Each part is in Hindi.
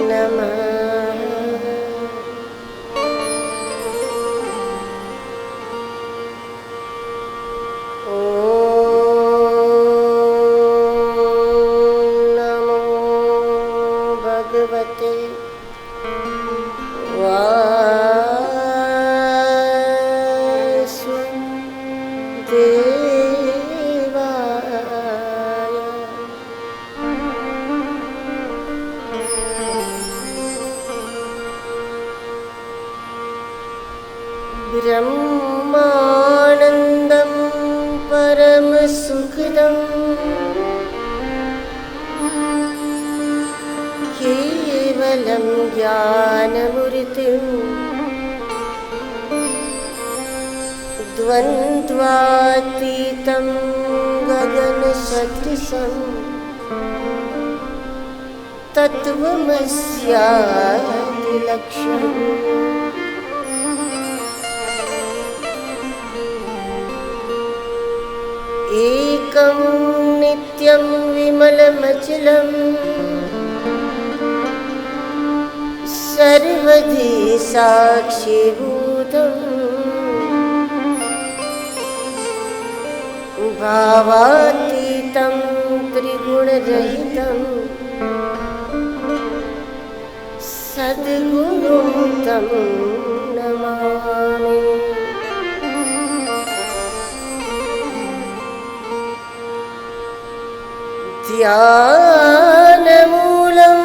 नमः। नमो भगवते वासुदेवाय। ब्रह्मानन्दं परमसुखदं केवलं ज्ञानमूर्तिं द्वन्द्वातीतं गगनसदृशं तत्त्वमस्यादिलक्ष्यम् एकं नित्यं विमलमचलं सर्वधी साक्षीभूतं भावातीतं त्रिगुणरहितं सद्गुरुं तं नमामि। ध्यानमूलं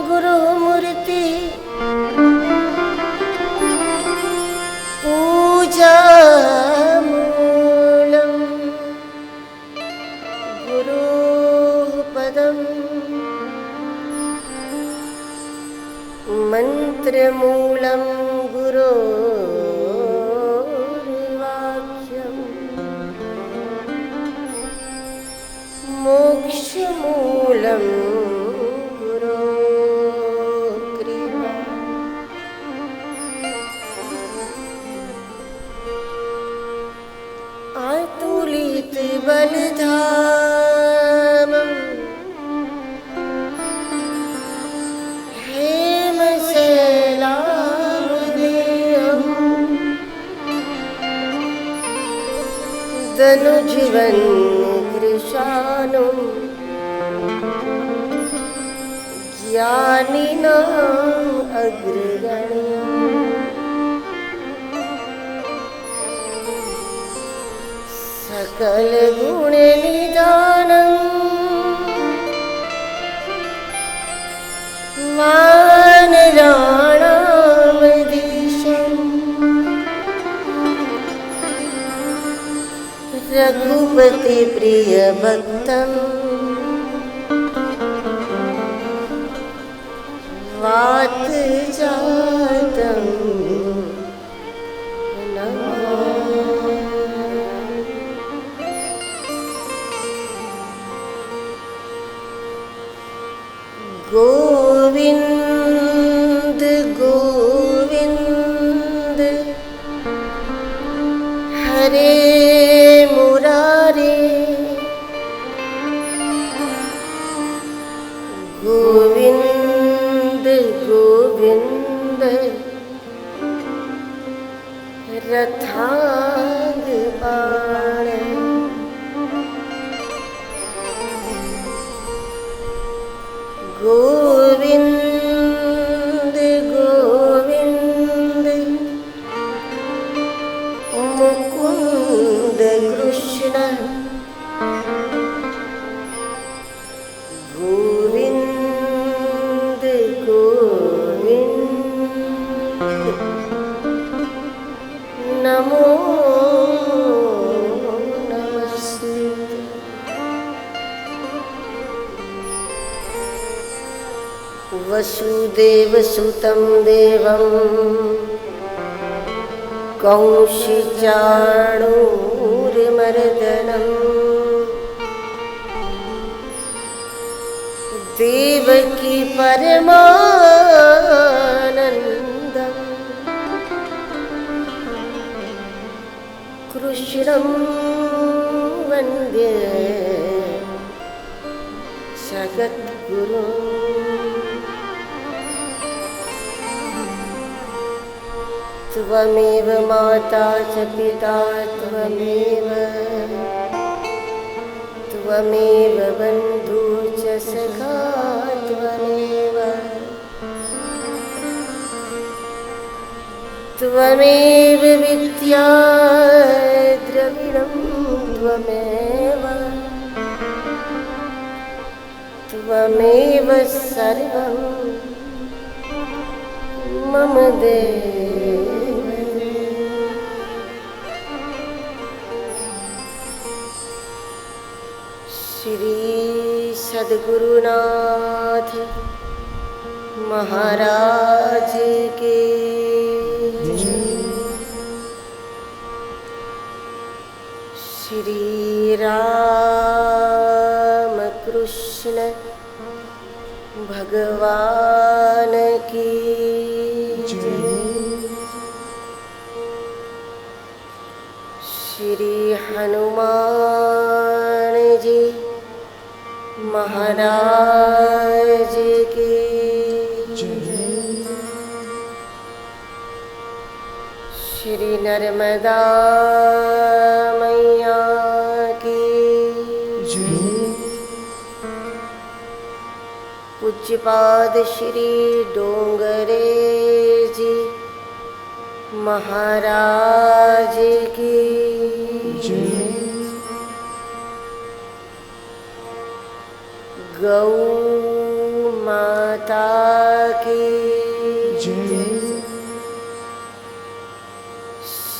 गुरुमूर्ति पूजामूलं गुरोः पदं मन्त्रमूलं गुरोर्वाक्यम् मोक्षमूलं गुरोः कृपा। अतुलितबलधामं हेमशैलामदेहं दनुजीवनकृशानुं ज्ञानिनाम् अग्रगण्यम् सकलगुणनिधानं वानराणामधीशं रघुपतिप्रियभक्तं वातजातं नमामि। गोविंद गोविंद हरे मुरारे गोविंद गोविंद रथांगपाण गोविंद गोविंद मुकुंद कृष्ण गोविंद गोविंद नमो नमस्ते। वसुदेवसुतं देवं कंसचाणूरमर्दनम् देवकी परमानन्दं कृष्णं वन्दे जगद्गुरु त्वमेव माता च पिता त्वमेव बन्धु च सखा त्वमेव विद्या द्रविणं त्वमेव सर्वं मम देव। श्री सद्गुरुनाथ महाराज के श्री राम कृष्ण भगवान की श्री हनुमान जी महाराज की श्री नर्मदा मैया की पूज्यपाद श्री डोंगरे जी महाराज की गौ माता की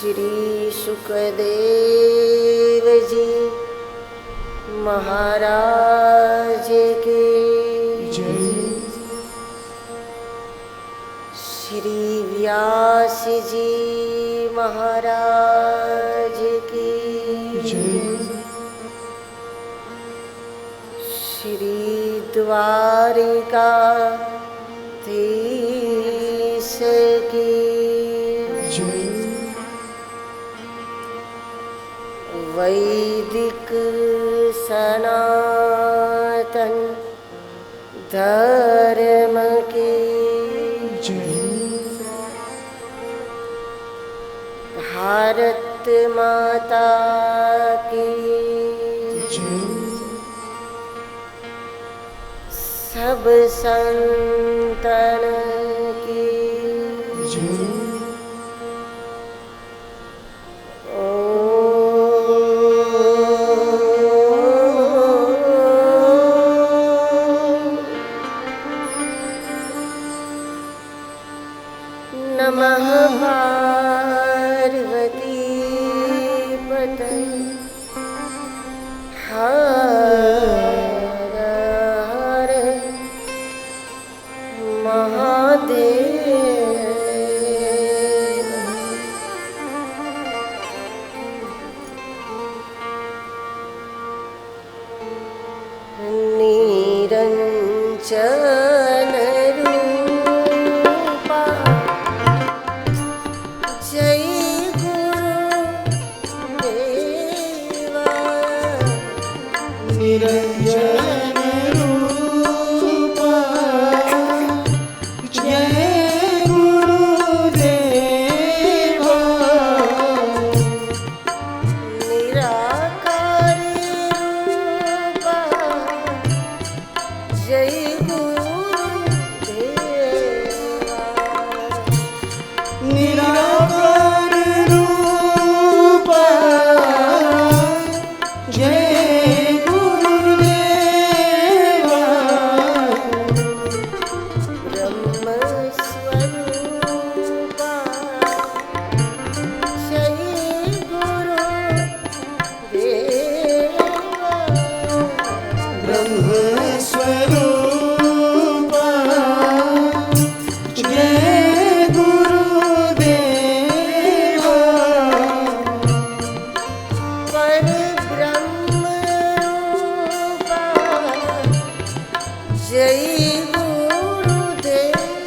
श्री सुखदेव जी महाराज की श्री व्यास जी महाराज की श्री द्वारिकाधीश की वैदिक सनातन धर्म की भारत माता की सब संतन की नमः पार्वती पतये हर हर महादेव। निरंजन रूपा जय गुरुदेवा निरंजन रूपा जय गुरुदेवा निराकार रूपा जय गुरुदेवा निराकार रूपा जय गुरुदेवा ब्रह्म स्वरूपा जय गुरुदेवा ब्रह्म स्वरूपा जय गुरुदेवा पर ब्रह्म रूपा जय गुरुदेवा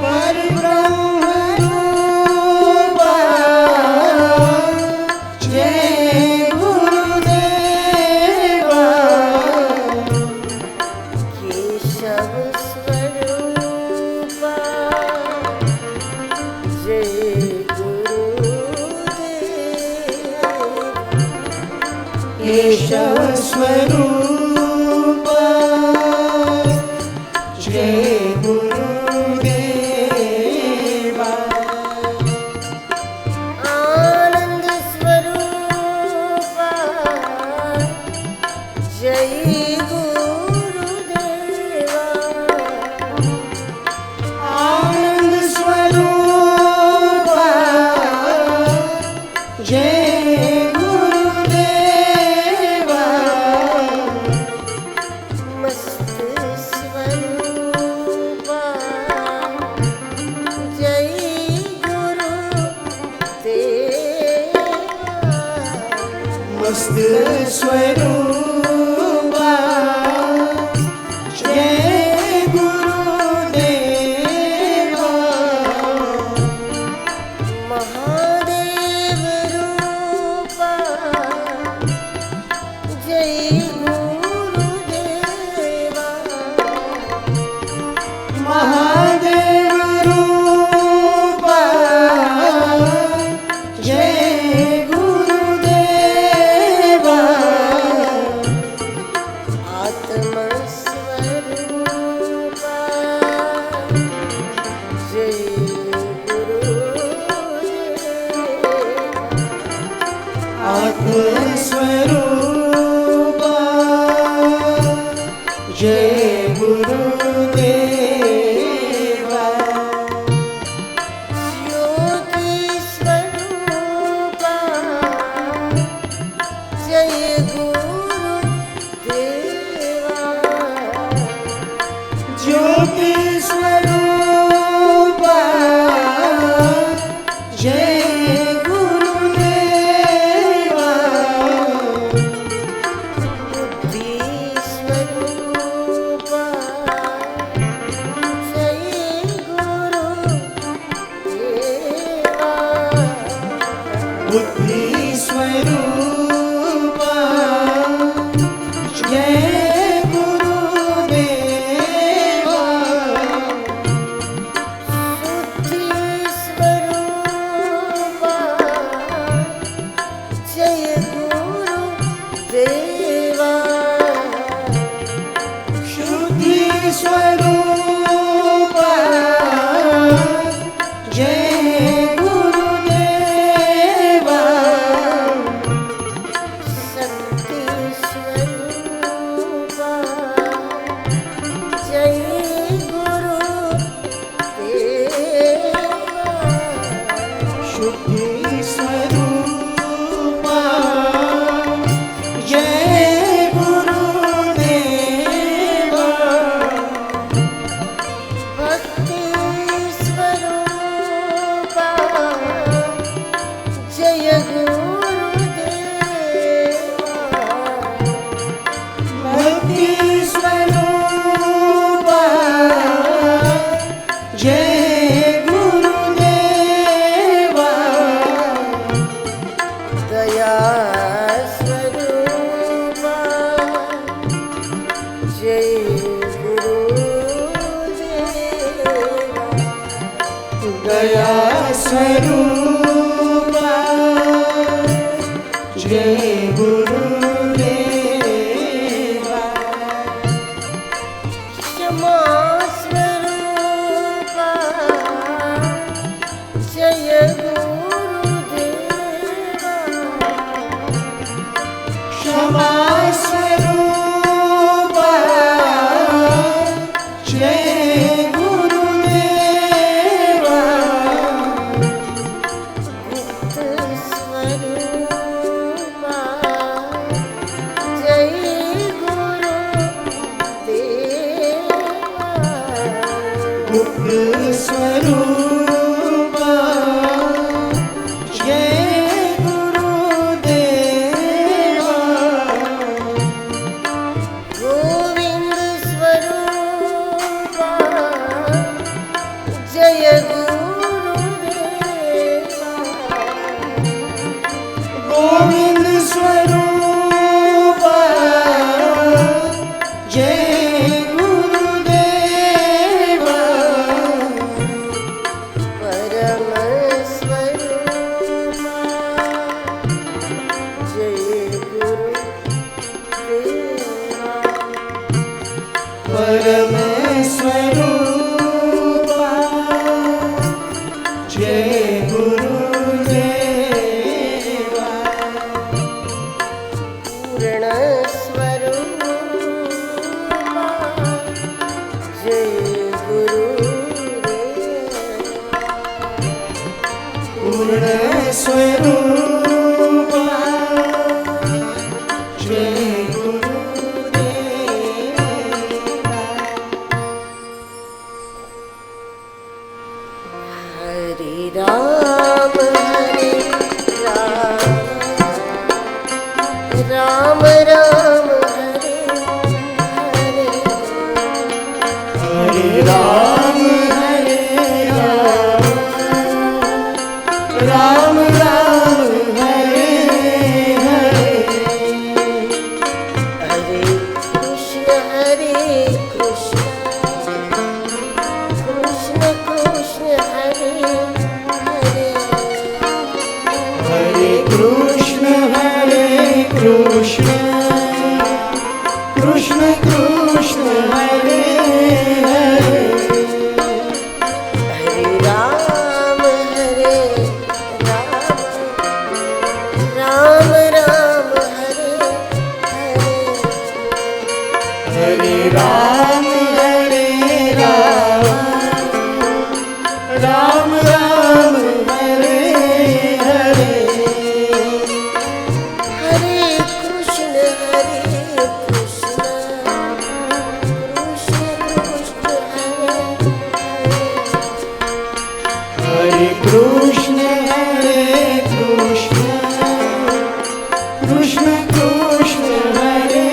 परब्रह्म रूपा जय गुरुदेवा स्वरूपा जय गुरुदेवा आनंद स्वरूपा जय गुरुदेवा आनंद स्वरूपा जय गुरुदेवा मस्त स्वरूपा जय गुरुदेवा मस्त स्वरूपा जय गुरुदेवा महादेव रूपा जय गुरुदेवा महादेव रूपा जय गुरुदेवा आत्मा स्वरूपा जय गुरुदेवा आत्मस्वरूपा जय गुरुदेवा ज्योति स्वरूपा जय गुरुदेवा ज्योति स्वरूपा जय गुरुदेवा बुद्धि स्वरूपा जय गुरुदेवा बुद्धि स्वरूपा जय गुरुदेवा शुद्धि स्वरूपा जय गुरुदेवा शुद्धि स्वरूपा जय गुरुदेवा शक्ति स्वरूपा जय गुरुदेवा शुद्धि स्वरूपा जय गुरुदेवा भक्ति स्वरूपा जय गुरुदेवा भक्ति स्वरूपा जय गुरुदेवा दया स्वरूपा जय गुरुदेवा दया स्वरूपा जय गुरुदेवा क्षमा स्वरूपा जय गुरुदेवा क्षमा स्वरूपा जय गुरुदेवा गुप्त स्वरूपा जय गुरुदेवा गुप्त स्वरूपा जय गुरुदेवा गोविंद स्वरूपा जय गुरुदेवा गोविंद स्वरूपा जय गुरुदेवा परम स्वरूपा जय गुरुदेवा पूर्ण स्वरूपा जय गुरुदेवा पूर्ण स्वरूपा जय गुरुदेवा हरे राम राम राम हरे हरे हरे राम राम राम हरे हरे हरे कृष्ण कृष्ण कृष्ण हरे हरे हरे कृष्ण कृष्ण कृष्ण हरे हरे हरे राम राम राम हरे हरे हरे राम राम राम हरे हरे हरे कृष्ण कृष्ण कृष्ण हरे हरे कृष्ण कृष्ण कृष्ण हरे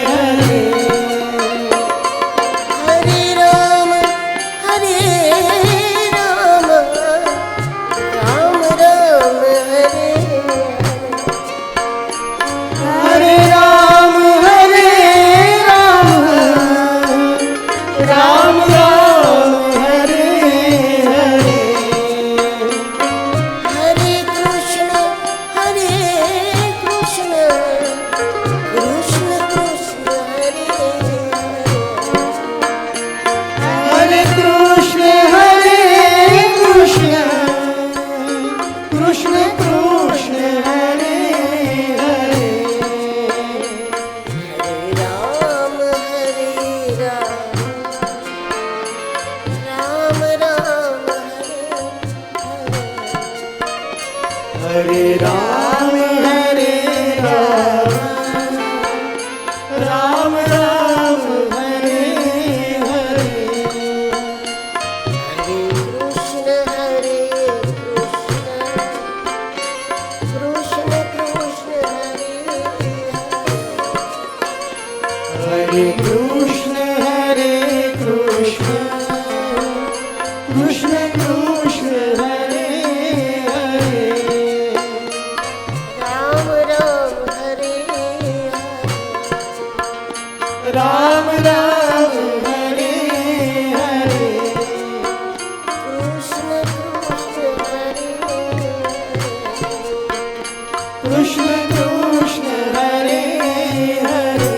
हरे हरे राम राम राम हरे हरे राम राम राम हरे हरे हरे कृष्ण कृष्ण कृष्ण हरे हरे कृष्ण कृष्ण कृष्ण हरे हरे हरे राम राम राम हरे हरे राम राम राम हरे हरे हरे कृष्ण कृष्ण कृष्ण हरे हरे कृष्ण कृष्ण कृष्ण हरे हरे राम राम हरे राम हरे हरे कृष्ण हरे कृष्ण हरे हरे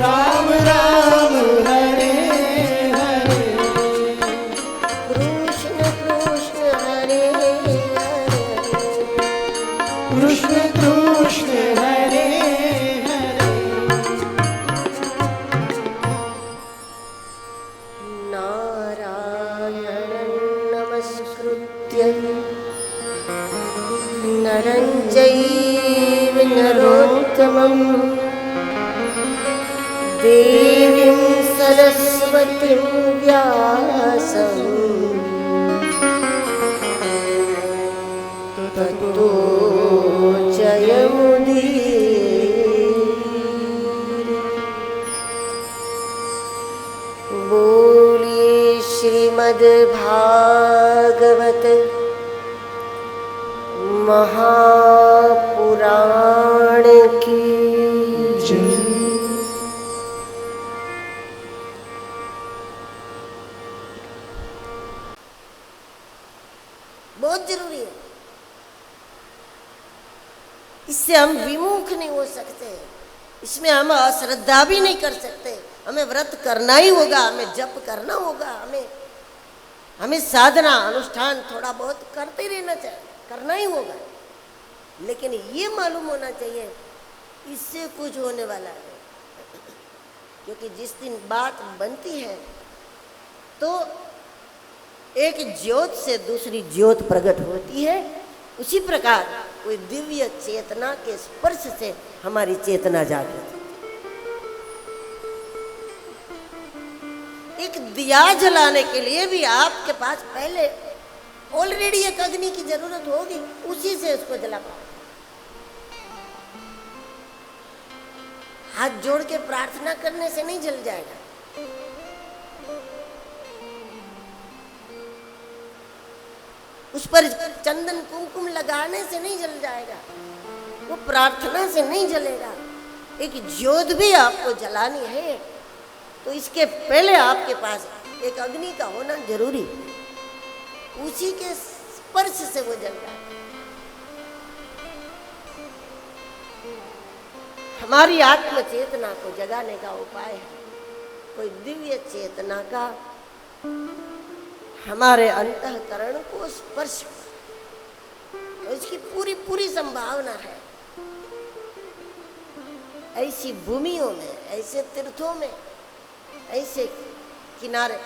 राम राम हरे हरे हरे कृष्ण हरे कृष्ण हरे हरे नारायणं नमस्कृत्य नरं चैव नरोत्तमं देवीं सरस्वतीं व्यासं ततो जयमुदीरये। बोलिए श्रीमद्भागवत महापुराण की जय। बहुत जरूरी है। इससे हम विमुख नहीं हो सकते, इसमें हम अश्रद्धा भी नहीं कर सकते। हमें व्रत करना ही होगा, हमें जप करना होगा, हमें साधना अनुष्ठान थोड़ा बहुत करते रहना चाहिए, करना ही होगा। लेकिन ये मालूम होना चाहिए इससे कुछ होने वाला है, क्योंकि जिस दिन बात बनती है तो एक ज्योत से दूसरी ज्योत प्रकट होती है। उसी प्रकार कोई दिव्य चेतना के स्पर्श से हमारी चेतना जागृत होती है। एक दिया जलाने के लिए भी आपके पास पहले ऑलरेडी एक अग्नि की जरूरत होगी, उसी से उसको जला पाओ। हाथ जोड़ के प्रार्थना करने से नहीं जल जाएगा, उस पर चंदन कुमकुम लगाने से नहीं जल जाएगा, वो प्रार्थना से नहीं जलेगा। एक ज्योत भी आपको जलानी है तो इसके पहले आपके पास एक अग्नि का होना जरूरी, उसी के स्पर्श से वो जल रहा है। हमारी आत्म चेतना को जगाने का उपाय है कोई दिव्य चेतना का हमारे अंतःकरण को स्पर्श, तो इसकी पूरी पूरी संभावना है। ऐसी भूमियों में, ऐसे तीर्थों में, ऐसे किनारे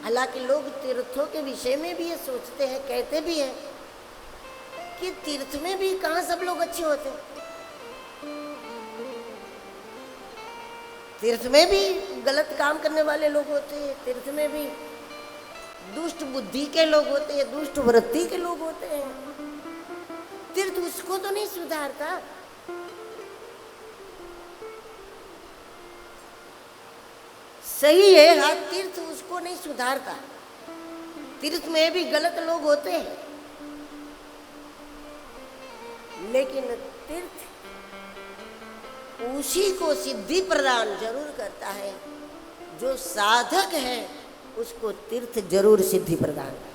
हालांकि लोग तीर्थों के विषय में भी ये सोचते हैं, कहते भी हैं कि तीर्थ में भी कहाँ सब लोग अच्छे होते हैं, तीर्थ में भी गलत काम करने वाले लोग होते हैं, तीर्थ में भी दुष्ट बुद्धि के लोग होते हैं, दुष्ट वृत्ति के लोग होते हैं। तीर्थ उसको तो नहीं सुधारता। सही है, हाँ, तीर्थ उसको नहीं सुधारता, तीर्थ में भी गलत लोग होते हैं, लेकिन तीर्थ उसी को सिद्धि प्रदान जरूर करता है, जो साधक है उसको तीर्थ जरूर सिद्धि प्रदान करता है।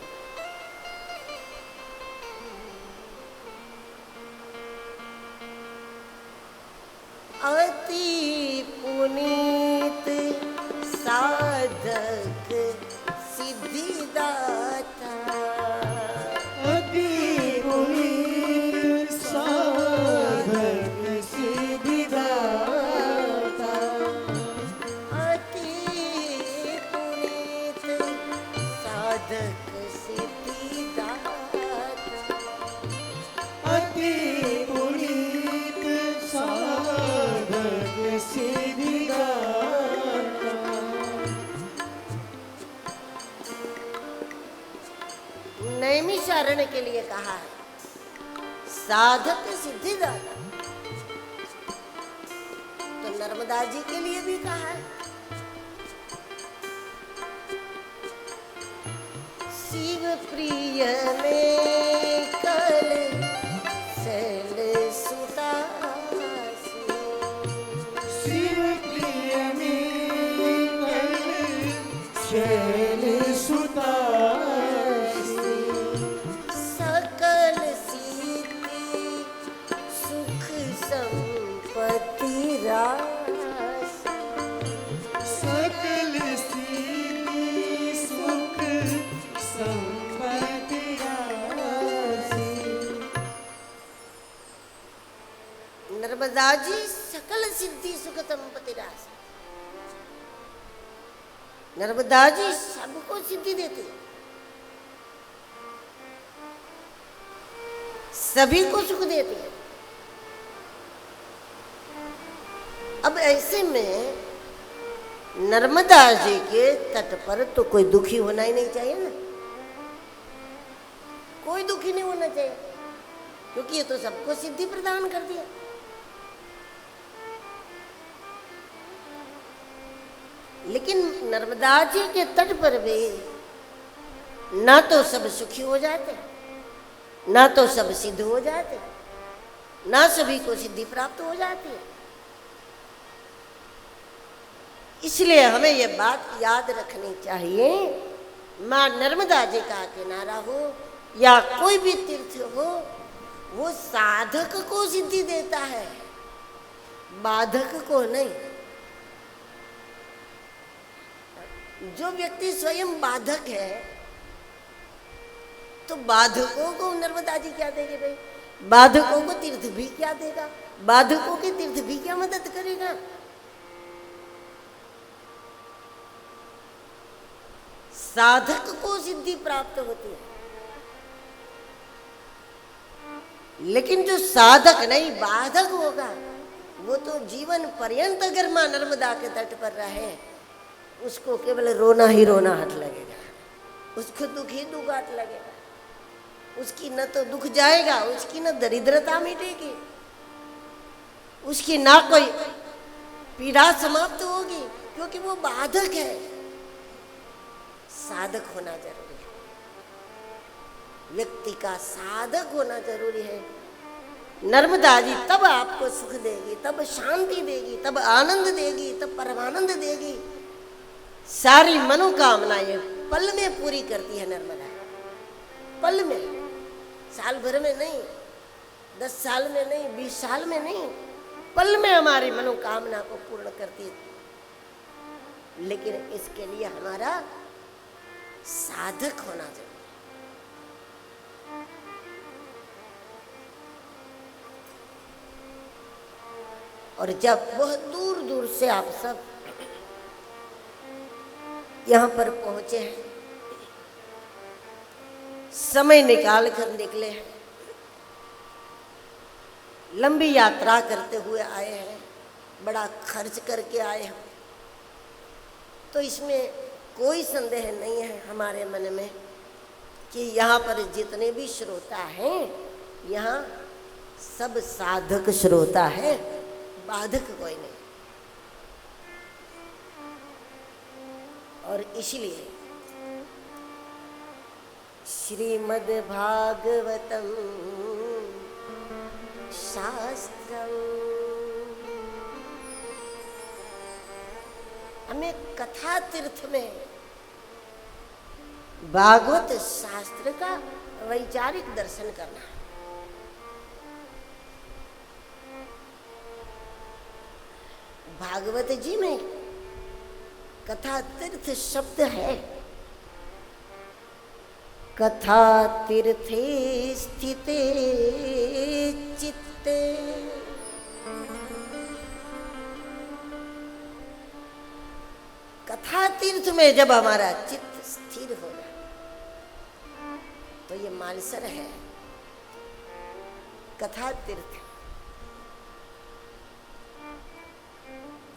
अति पुनीत साधक सिद्धिदाता, अति पुनीत साधक सिद्धिदाता, अति पुनीत साधक सिद्धिदाता, अति पुनीत साधक सिद्धिदाता। नैमिषारण्य के लिए कहा है साधक सिद्धिदाता, तो नर्मदा जी के लिए भी कहा है शिव प्रिय में कल सल सुतासी, शिव प्रिय में कल शैल सुतासी, सकल सिद्धि सुख संपत्ति राशि, सकल सिद्धि सुख संपत्ति राशि। नर्मदा जी सकल सिद्धि सुख संपत्ति राशि, नर्मदा जी सबको सिद्धि देती है, सभी को सुख देती है। अब ऐसे में नर्मदा जी के तट पर तो कोई दुखी होना ही नहीं चाहिए ना, कोई दुखी नहीं होना चाहिए, क्योंकि ये तो सबको सिद्धि प्रदान कर दिया। लेकिन नर्मदा जी के तट पर भी ना तो सब सुखी हो जाते, ना तो सब सिद्ध हो जाते, ना सभी को सिद्धि प्राप्त हो जाती है। इसलिए हमें यह बात याद रखनी चाहिए, माँ नर्मदा जी का किनारा हो या कोई भी तीर्थ हो, वो साधक को सिद्धि देता है, बाधक को नहीं। जो व्यक्ति स्वयं बाधक है तो बाधकों को नर्मदा जी क्या देंगे भाई? बाधकों को तीर्थ भी क्या देगा? बाधकों के तीर्थ भी क्या मदद करेगा? साधक को सिद्धि प्राप्त होती है, लेकिन जो साधक नहीं बाधक होगा वो तो जीवन पर्यंत अगर मां नर्मदा के तट पर रहे, उसको केवल रोना ही रोना हाथ लगेगा, उसको दुख ही दुख हाथ लगेगा। उसकी न तो दुख जाएगा, उसकी न दरिद्रता मिटेगी, उसकी ना कोई पीड़ा समाप्त होगी, क्योंकि वो बाधक है। साधक होना जरूरी है, व्यक्ति का साधक होना जरूरी है। नर्मदा जी तब आपको सुख देगी, तब शांति देगी, तब आनंद देगी, तब परमानंद देगी। सारी मनोकामनाएं पल में पूरी करती है नर्मदा, पल में, साल भर में नहीं, 10 साल में नहीं, 20 साल में नहीं, पल में हमारी मनोकामना को पूर्ण करती है। लेकिन इसके लिए हमारा साधक होना चाहिए। और जब बहुत दूर दूर से आप सब यहाँ पर पहुंचे हैं, समय निकाल कर निकले हैं, लंबी यात्रा करते हुए आए हैं, बड़ा खर्च करके आए हैं, तो इसमें कोई संदेह नहीं है हमारे मन में कि यहाँ पर जितने भी श्रोता हैं, यहाँ सब साधक श्रोता है, बाधक कोई नहीं। और इसलिए श्रीमद् भागवतम शास्त्रम, हमें कथा तीर्थ में भागवत शास्त्र का वैचारिक दर्शन करना है। भागवत जी में कथा तीर्थ शब्द है, कथा तीर्थे स्थिते चित्ते, कथा तीर्थ में जब हमारा चित्त स्थिर होगा तो ये मानसर है कथा तीर्थ।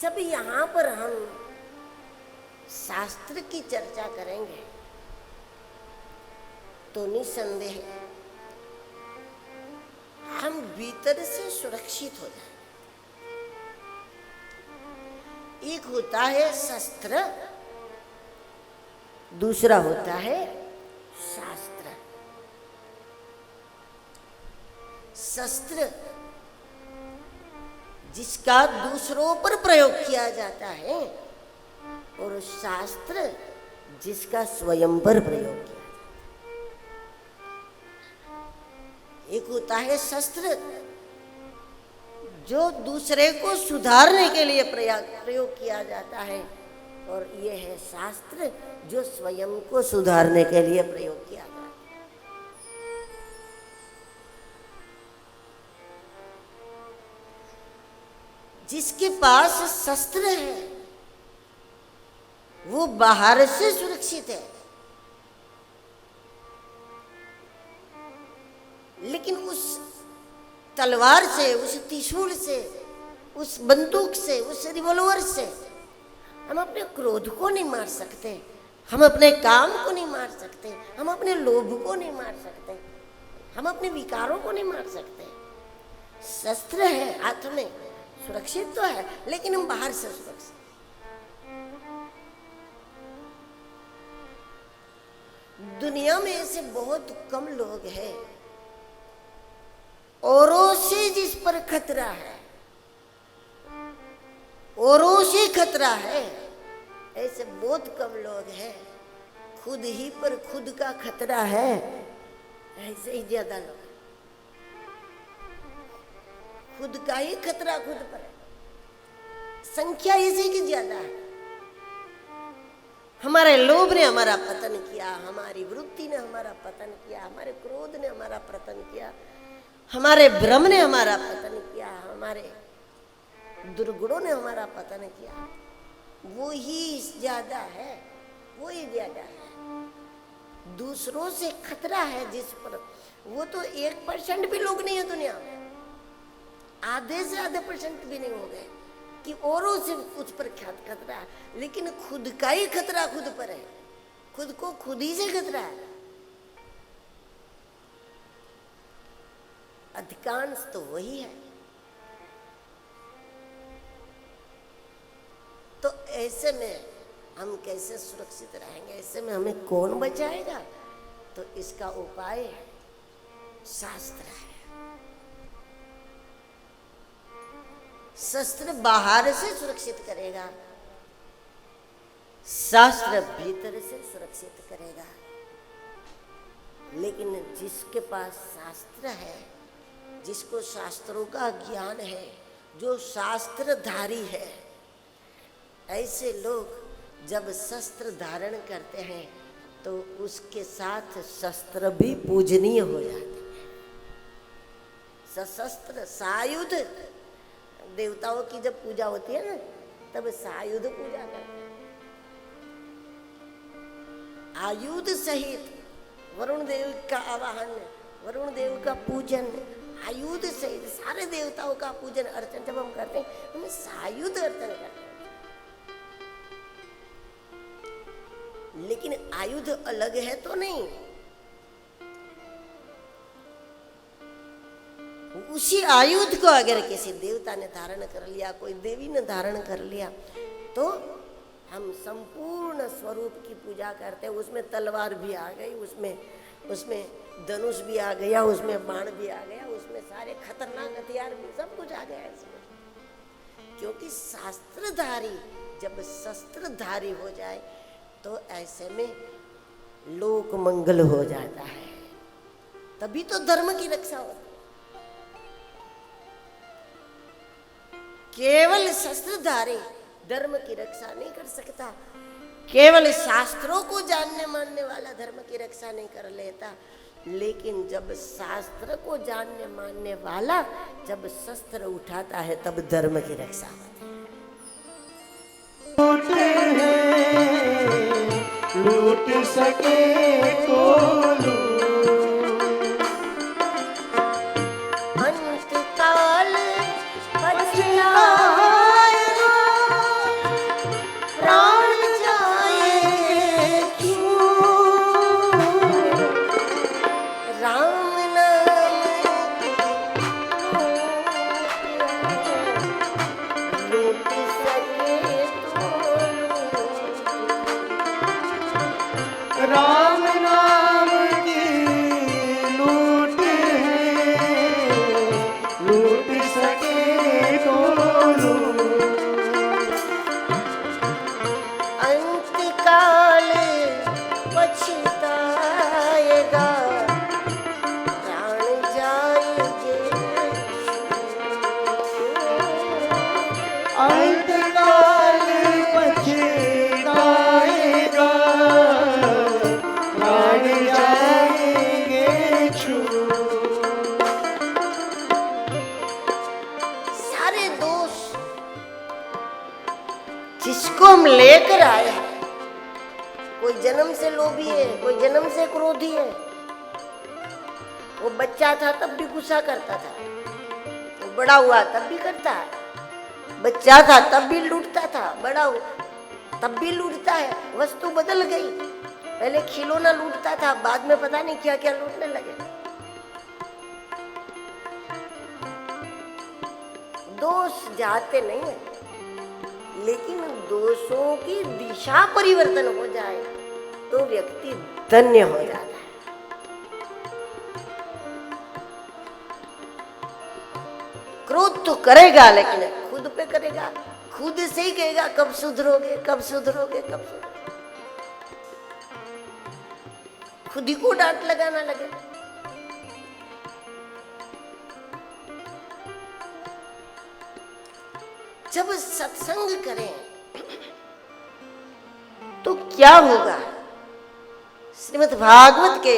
जब यहाँ पर हम शास्त्र की चर्चा करेंगे तो निसंदेह हम भीतर से सुरक्षित हो जाएंगे। एक होता है शस्त्र, दूसरा होता है शास्त्र। शस्त्र जिसका दूसरों पर प्रयोग किया जाता है, और शास्त्र जिसका स्वयं पर प्रयोग किया जाता है। एक होता है शस्त्र जो दूसरे को सुधारने के लिए प्रयोग किया जाता है, और ये है शास्त्र जो स्वयं को सुधारने के लिए प्रयोग किया जाता है। जिसके पास शस्त्र है वो बाहर से सुरक्षित है, लेकिन उस तलवार से, उस त्रिशूल से, उस बंदूक से, उस रिवॉल्वर से हम अपने क्रोध को नहीं मार सकते, हम अपने काम को नहीं मार सकते, हम अपने लोभ को नहीं मार सकते, हम अपने विकारों को नहीं मार सकते। शस्त्र है हाथ में, सुरक्षित तो है, लेकिन हम बाहर से सुरक्षित। दुनिया में ऐसे बहुत कम लोग हैं औरों से जिस पर खतरा है, औरों से खतरा है, ऐसे बहुत कम लोग हैं खुद ही पर खुद का खतरा है, ऐसे ही ज्यादा लोग खुद का ही खतरा खुद पर है, संख्या इसी की ज्यादा है। हमारे लोभ ने हमारा पतन किया, हमारी वृत्ति ने हमारा पतन किया, हमारे क्रोध ने हमारा पतन किया, हमारे भ्रम ने हमारा पतन किया, हमारे दुर्गुणों ने हमारा पतन किया। वो ही ज्यादा है, वो ही ज्यादा है। दूसरों से खतरा है जिस पर, वो तो 1% भी लोग नहीं है दुनिया में, आधे से आधे % भी नहीं हो गए कि औरों से उस पर खतरा है, लेकिन खुद का ही खतरा खुद पर है, खुद को खुद ही से खतरा है। अधिकांश तो वही है। तो ऐसे में हम कैसे सुरक्षित रहेंगे, ऐसे में हमें कौन बचाएगा? तो इसका उपाय है शास्त्र है। शस्त्र बाहर से सुरक्षित करेगा, शास्त्र भीतर से सुरक्षित करेगा। लेकिन जिसके पास शास्त्र है, जिसको शास्त्रों का ज्ञान है, जो शास्त्रधारी है, ऐसे लोग जब शस्त्र धारण करते हैं तो उसके साथ शस्त्र भी पूजनीय हो जाते हैं। सशस्त्र सायुध, देवताओं की जब पूजा होती है ना, तब सायुध पूजा करते हैं। आयुध सहित वरुण देव का आवाहन, वरुण देव का पूजन, आयुध सहित सारे देवताओं का पूजन अर्चन जब हम करते हैं, हम सायुध अर्चन करते हैं। लेकिन आयुध अलग है तो नहीं, उसी आयुध को अगर किसी देवता ने धारण कर लिया, कोई देवी ने धारण कर लिया, तो हम संपूर्ण स्वरूप की पूजा करते हैं। उसमें तलवार भी आ गई, उसमें धनुष भी आ गया, उसमें बाण भी आ गया, उसमें सारे खतरनाक हथियार भी, सब कुछ आ गया इसमें। क्योंकि शास्त्रधारी जब शस्त्रधारी हो जाए तो ऐसे में लोक मंगल हो जाता है, तभी तो धर्म की रक्षा होती है। केवल शस्त्रधारी धर्म की रक्षा नहीं कर सकता, केवल शास्त्रों को जानने मानने वाला धर्म की रक्षा नहीं कर लेता। लेकिन जब शास्त्र को जानने मानने वाला जब शस्त्र उठाता है, तब धर्म की रक्षा होती है। लूट सके तो अंतकाल पछताएगा, प्राण जाए क्यों, राम नाम लूट सके तो राम नाम की लूट है, लूट सके तो अंतकाल पछताएगा, प्राण जाएंगे अंतकाल पछताएगा, प्राण जाएंगे छू। सारे दोष जिसको हम लेकर आए हैं, कोई जन्म से लोभी है, कोई जन्म से क्रोधी है। वो बच्चा था तब भी गुस्सा करता था, वो बड़ा हुआ तब भी करता है। बच्चा था तब भी लूटता था, बड़ा हुआ तब भी लूटता है। वस्तु बदल गई, पहले खिलौना लूटता था, बाद में पता नहीं क्या क्या लूटने लगे। दोष जाते नहीं है, लेकिन दोषों की दिशा परिवर्तन हो जाए तो व्यक्ति धन्य हो जाता है। क्रोध तो करेगा, लेकिन खुद पे करेगा, खुद से ही कहेगा कब सुधरोगे, कब सुधरोगे, कब सुधरोगे। खुद ही को डांट लगाना लगे। जब सत्संग करें तो क्या होगा? श्रीमद् भागवत के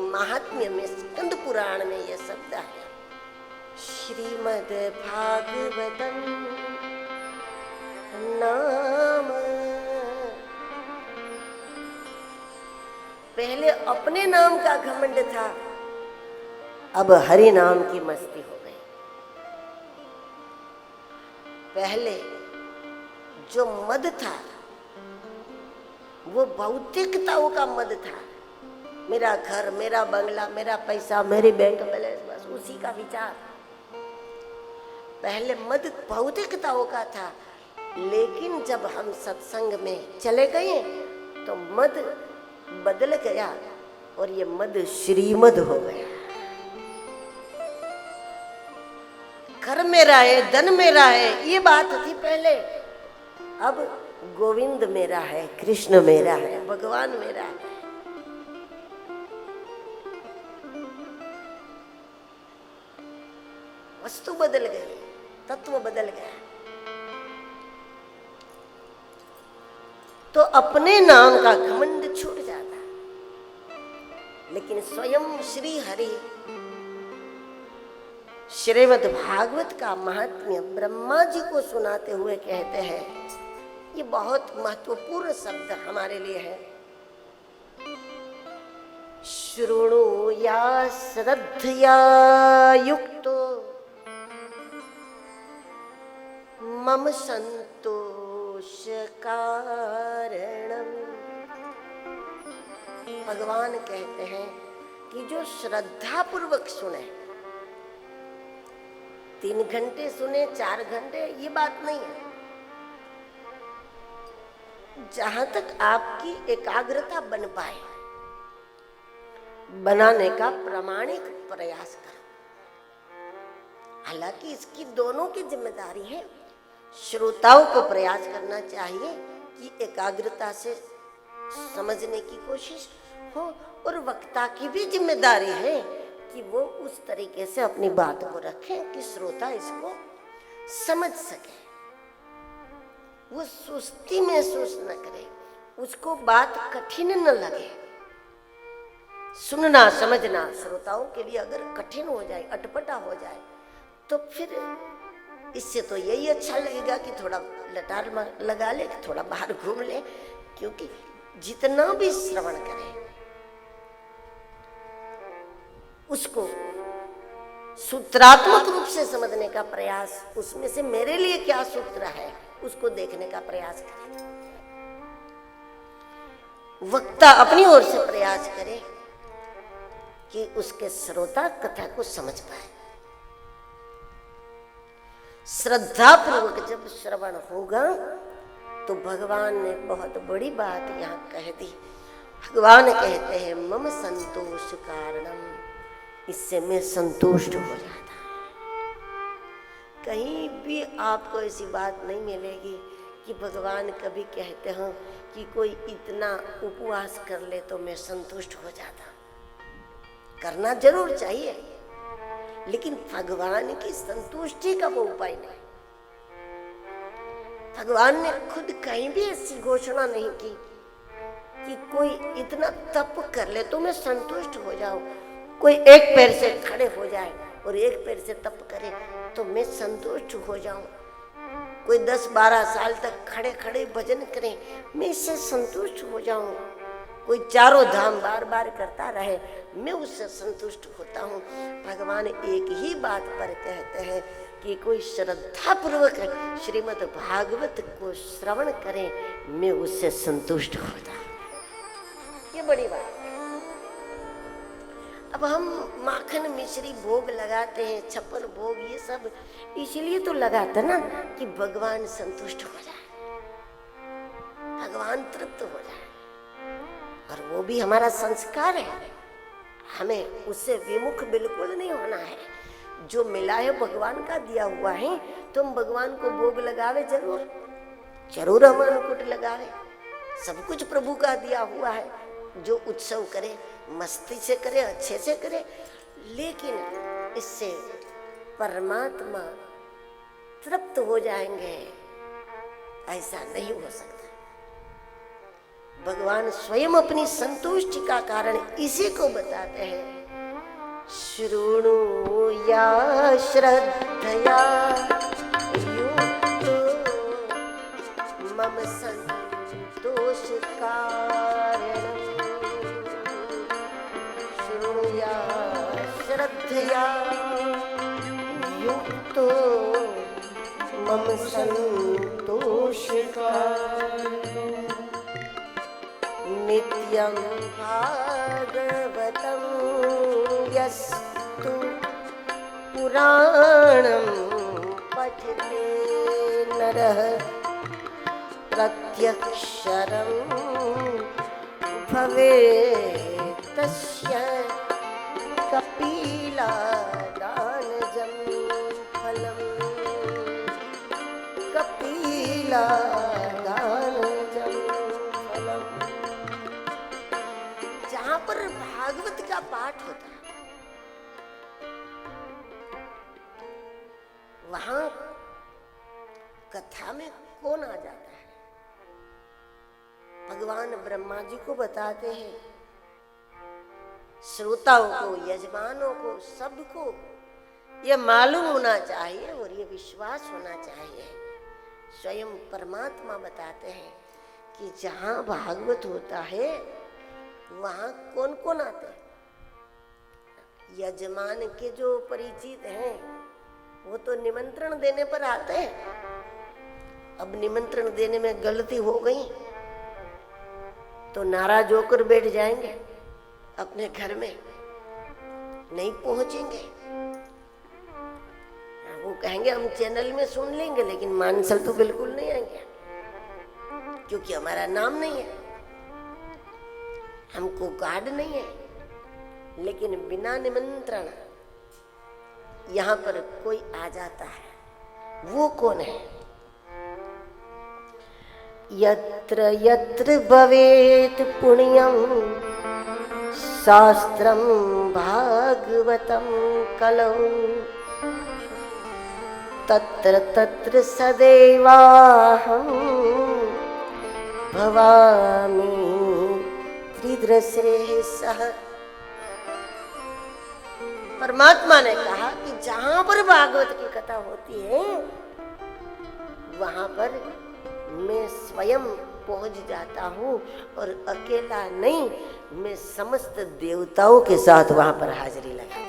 महात्म्य में, स्कंद पुराण में यह शब्द है, श्रीमद् भागवतम नाम। पहले अपने नाम का घमंड था, अब हरि नाम की मस्ती हो गई। पहले जो मद था वो भौतिकताओं का मद था, मेरा घर, मेरा बंगला, मेरा पैसा, मेरी बैंक बैलेंस, बस उसी का विचार। पहले मद भौतिकताओं का था, लेकिन जब हम सत्संग में चले गए तो मद बदल गया और ये मद श्रीमद हो गया। घर मेरा है, धन मेरा है, ये बात थी पहले। अब गोविंद मेरा है, कृष्ण मेरा है, भगवान मेरा है। वस्तु बदल गई, तत्व बदल गया। तो अपने नाम का घमंड छूट जाता, लेकिन स्वयं श्री हरि श्रीमद् भागवत का महात्म्य ब्रह्मा जी को सुनाते हुए कहते हैं, ये बहुत महत्वपूर्ण शब्द हमारे लिए है। श्रुणु या श्रद्धया युक्तो मम संतोष कारणम। भगवान कहते हैं कि जो श्रद्धा पूर्वक सुने, 3 घंटे सुने, 4 घंटे, ये बात नहीं है। जहां तक आपकी एकाग्रता बन पाए, बनाने का प्रामाणिक प्रयास करो। हालांकि इसकी दोनों की जिम्मेदारी है। श्रोताओं को प्रयास करना चाहिए कि एकाग्रता से समझने की कोशिश हो, और वक्ता की भी जिम्मेदारी है कि वो उस तरीके से अपनी बात को रखे कि श्रोता इसको समझ सके, वो सुस्ती महसूस न करे, उसको बात कठिन न लगे। सुनना समझना श्रोताओं के लिए अगर कठिन हो जाए, अटपटा हो जाए, तो फिर इससे तो यही अच्छा लगेगा कि थोड़ा लटार लगा ले, थोड़ा बाहर घूम ले। क्योंकि जितना भी श्रवण करे उसको सूत्रात्मक रूप से समझने का प्रयास, उसमें से मेरे लिए क्या सूत्र है उसको देखने का प्रयास करें। वक्ता अपनी ओर से प्रयास करे कि उसके श्रोता कथा को समझ पाए। श्रद्धा पूर्वक जब श्रवण होगा तो भगवान ने बहुत बड़ी बात यहाँ कह दी। भगवान कहते हैं मम संतोष कारणम, इससे मैं संतुष्ट हो जाता। कहीं भी आपको ऐसी बात नहीं मिलेगी कि भगवान कभी कहते हो कि कोई इतना उपवास कर ले तो मैं संतुष्ट हो जाता। करना जरूर चाहिए, लेकिन भगवान की संतुष्टि का वो उपाय नहीं। भगवान ने खुद कहीं भी ऐसी घोषणा नहीं की कि कोई इतना तप कर ले तो मैं संतुष्ट हो जाऊं। कोई एक पैर से खड़े हो जाए और एक पैर से तप करे तो मैं संतुष्ट हो जाऊं। कोई 10-12 साल तक खड़े खड़े भजन करे, मैं इससे संतुष्ट हो जाऊं। कोई 4 धाम बार बार करता रहे, मैं उससे संतुष्ट होता हूँ। भगवान एक ही बात पर कहते हैं कि कोई श्रद्धा पूर्वक श्रीमद् भागवत को श्रवण करे, मैं उससे संतुष्ट होता हूँ। ये बड़ी बात है। अब हम माखन मिश्री भोग लगाते हैं, 56 भोग, ये सब इसलिए तो लगाते ना कि भगवान संतुष्ट हो जाए, भगवान तृप्त हो जाए। और वो भी हमारा संस्कार है, हमें उससे विमुख बिल्कुल नहीं होना है। जो मिला है भगवान का दिया हुआ है, तो हम भगवान को भोग लगावे जरूर, जरूर हम अनुकूट लगावे। सब कुछ प्रभु का दिया हुआ है। जो उत्सव करे मस्ती से करे, अच्छे से करे, लेकिन इससे परमात्मा तृप्त हो जाएंगे, ऐसा नहीं हो सकता। भगवान स्वयं अपनी संतुष्टि का कारण इसी को बताते हैं। शृणु या श्रद्धया युक्तो मम संतोष कारणम्। शृणु या श्रद्धया युक्तो मम संतोष कारणम्। नित्यं भागवतं यस्तु पुराणं पठते नरः प्रत्यक्षरं भवेत् तस्य कपिलादानजं फलम्। कपिलादानजं फलम्। जहाँ पर भागवत का पाठ होता है वहां कथा में कौन आ जाता है? भगवान ब्रह्मा जी को बताते हैं, श्रोताओं को, यजमानों को, सबको ये मालूम होना चाहिए और ये विश्वास होना चाहिए। स्वयं परमात्मा बताते हैं कि जहां भागवत होता है वहां कौन कौन आते हैं? यजमान के जो परिचित हैं वो तो निमंत्रण देने पर आते हैं। अब निमंत्रण देने में गलती हो गई तो नाराज होकर बैठ जाएंगे, अपने घर में नहीं पहुंचेंगे। वो कहेंगे हम चैनल में सुन लेंगे, लेकिन मानसल तो बिल्कुल नहीं आएंगे, क्योंकि हमारा नाम नहीं है, हमको कार्ड नहीं है। लेकिन बिना निमंत्रण यहाँ पर कोई आ जाता है, वो कौन है? यत्र यत्र भवेत् पुण्यं शास्त्रं भागवतं कलौ तत्र तत्र सदैवाहं भवामि त्रिदृशेः सह। परमात्मा ने कहा कि जहां पर भागवत की कथा होती है वहां पर मैं स्वयं पहुंच जाता हूं, और अकेला नहीं, मैं समस्त देवताओं के साथ वहां पर हाजिरी लगाता हूं।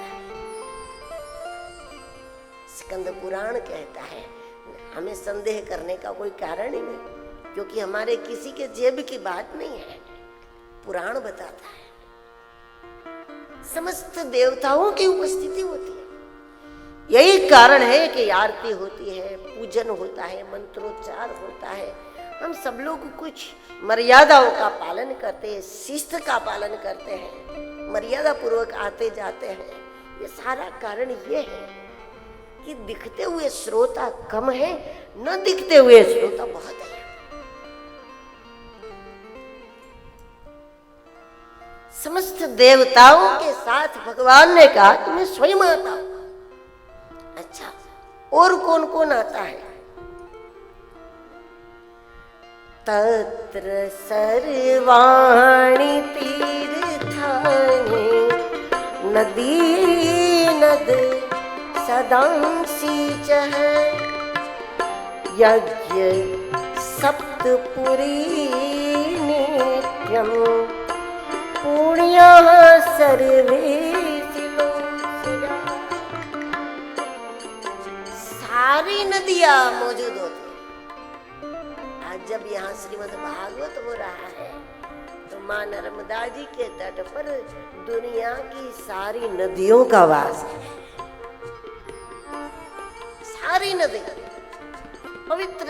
स्कंद पुराण कहता है, हमें संदेह करने का कोई कारण ही नहीं, क्योंकि हमारे किसी के जेब की बात नहीं है। पुराण बताता है समस्त देवताओं की उपस्थिति होती है। यही कारण है कि आरती होती है, पूजन होता है, मंत्रोच्चार होता है। हम सब लोग कुछ मर्यादाओं का पालन करते हैं, शिस्त का पालन करते हैं, मर्यादा पूर्वक आते जाते हैं। ये सारा कारण ये है कि दिखते हुए श्रोता कम है, न दिखते हुए श्रोता बहुत है। समस्त देवताओं के साथ भगवान ने कहा कि मैं स्वयं आता हूं। अच्छा, और कौन कौन आता है? तत्र सर्वाणि तीर्थानि नदी नद सदांसि च यज्ञ सप्तपुरी नित्यं पुण्यः सर्वे। सारी नदियां मौजूद होती हैं। आज जब यहाँ श्रीमद् भागवत हो रहा है तो माँ नर्मदा जी के तट पर दुनिया की सारी नदियों का वास है। सारी नदी पवित्र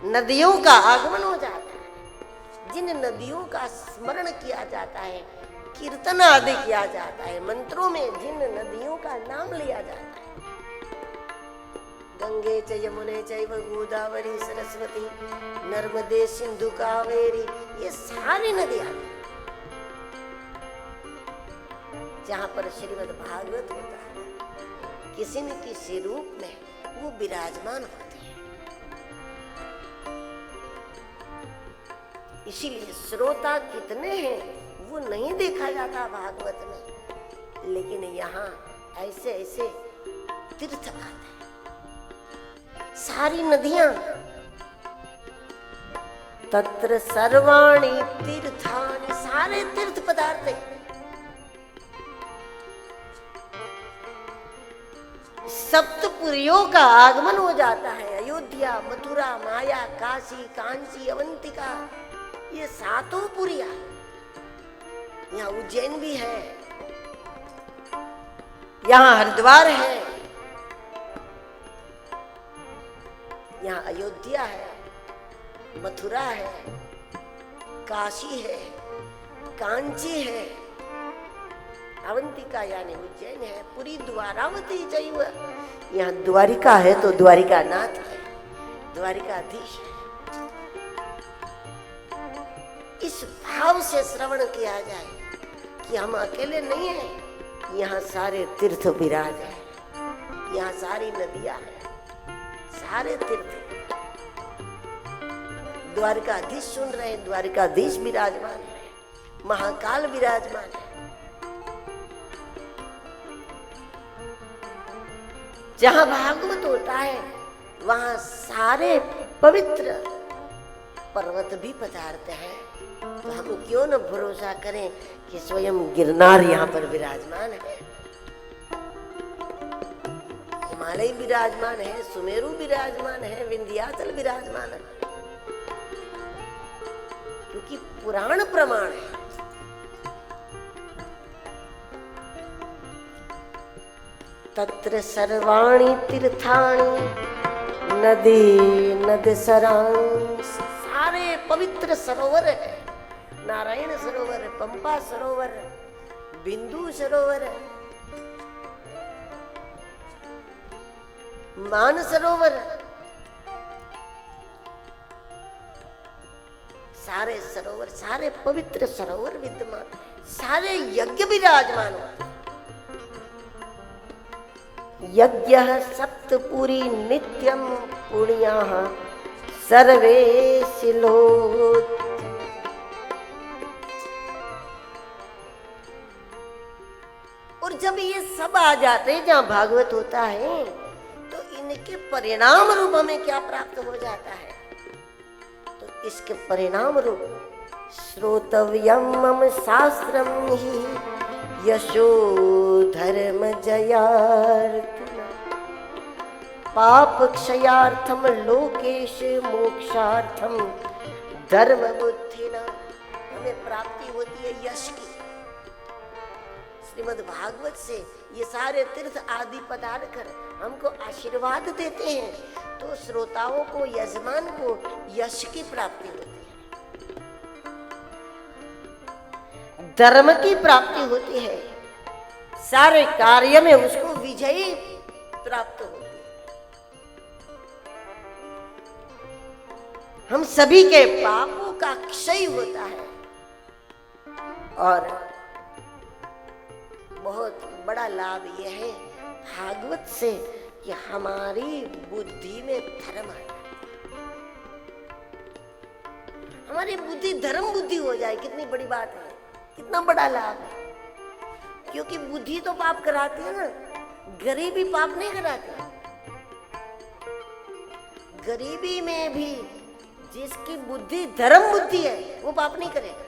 नदियों का आगमन हो जाता है। जिन नदियों का स्मरण किया जाता है, कीर्तन आदि किया जाता है, मंत्रों में जिन नदियों का नाम लिया जाता है, गंगे च यमुने चैव गोदावरी सरस्वती नर्मदे सिंधु कावेरी, ये सारी नदियां जहाँ पर श्रीमद् भागवत होता है, किसी न किसी रूप में वो विराजमान होते हैं। इसीलिए श्रोता कितने हैं वो नहीं देखा जाता भागवत में, लेकिन यहाँ ऐसे ऐसे तीर्थ आते हैं। सारी नदियां, तत्र सर्वाणि तीर्थानि, सारे तीर्थ पदार्थ हैं। सप्तपुरियों का आगमन हो जाता है। अयोध्या, मथुरा, माया, काशी, कांची, अवंतिका, ये सातों पुरिया। यहाँ उज्जैन भी है, यहाँ हरिद्वार है, यहाँ अयोध्या है, मथुरा है, काशी है, कांची है, अवंतिका यानी उज्जैन है, पुरी द्वारावती जैव। यहाँ द्वारिका है तो द्वारिका नाथ है, द्वारिकाधीश है। इस भाव से श्रवण किया जाए कि हम अकेले नहीं हैं, यहाँ सारे तीर्थ विराज है, यहाँ सारी नदियां हैं, सारे तीर्थ। द्वारिकाधीश सुन रहे हैं, द्वारिकाधीश विराजमान है, महाकाल विराजमान है। जहां भागवत होता है वहां सारे पवित्र पर्वत भी पधारते हैं। तो हम क्यों न भरोसा करें कि स्वयं गिरनार यहाँ पर विराजमान है, हिमालय विराजमान है, सुमेरु विराजमान है, विंध्याचल विराजमान है, क्योंकि पुराण प्रमाण है। तत्र सर्वाणि तीर्थानि नदी नदसरांस, सारे पवित्र सरोवर है। नारायण सरोवर, पंपा सरोवर, बिंदु सरोवर, मान सरोवर, सारे सरोवर, सारे पवित्र सरोवर विद्यमान, सारे यज्ञ विराजमान होते हैं। यज्ञ सप्तपुरी नित्यम पुण्यः सर्वे शिलोत्। और जब ये सब आ जाते हैं जहाँ भागवत होता है, तो इनके परिणाम रूप हमें क्या प्राप्त हो जाता है? तो इसके परिणाम रूप श्रोतव्यम मम शास्त्रम ही यशो धर्म जयार्थम पाप क्षयार्थम लोकेश मोक्षार्थम धर्म बुद्धिना। हमें प्राप्ति होती है यश की। श्रीमद् भागवत से ये सारे तीर्थ आदि पधार कर हमको आशीर्वाद देते हैं, तो श्रोताओं को, यजमान को यश की प्राप्ति होती है, धर्म की प्राप्ति होती है, सारे कार्य में उसको विजयी प्राप्त होती है। हम सभी के पापों का क्षय होता है। और बहुत बड़ा लाभ यह है भागवत से कि हमारी बुद्धि में धर्म आए, हमारी बुद्धि धर्म बुद्धि हो जाए। कितनी बड़ी बात है, कितना बड़ा लाभ है। क्योंकि बुद्धि तो पाप कराती है ना, गरीबी पाप नहीं कराती। गरीबी में भी जिसकी बुद्धि धर्म बुद्धि है वो पाप नहीं करेगा।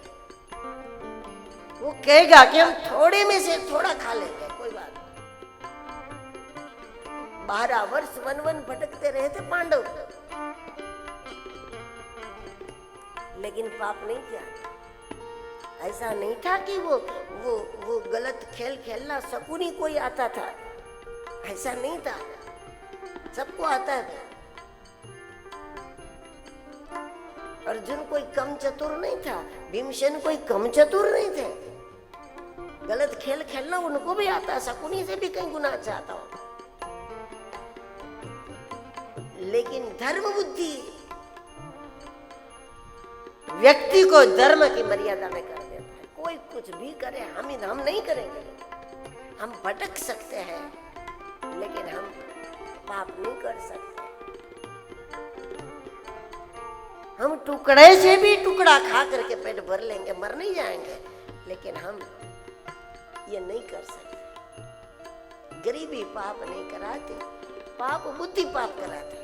वो कहेगा कि हम थोड़े में से थोड़ा खा लेंगे, कोई बात नहीं। 12 वर्ष वन भटकते रहे थे पांडव, लेकिन पाप नहीं किया। ऐसा नहीं था कि वो गलत खेल खेलना शकुनी कोई आता था, ऐसा नहीं था, सबको आता था। अर्जुन कोई कम चतुर नहीं था, भीमसेन कोई कम चतुर नहीं थे। गलत खेल खेलना उनको भी आता, शकुनी से भी कहीं गुना चाहता हो। लेकिन धर्म बुद्धि व्यक्ति को धर्म की मर्यादा में कर देता है। कोई कुछ भी करे, हम नहीं करेंगे। हम भटक सकते हैं लेकिन हम पाप नहीं कर सकते। हम टुकड़े से भी टुकड़ा खा करके पेट भर लेंगे, मर नहीं जाएंगे, लेकिन हम ये नहीं कर सकते। गरीबी पाप नहीं कराती, पाप बुद्धि पाप कराते।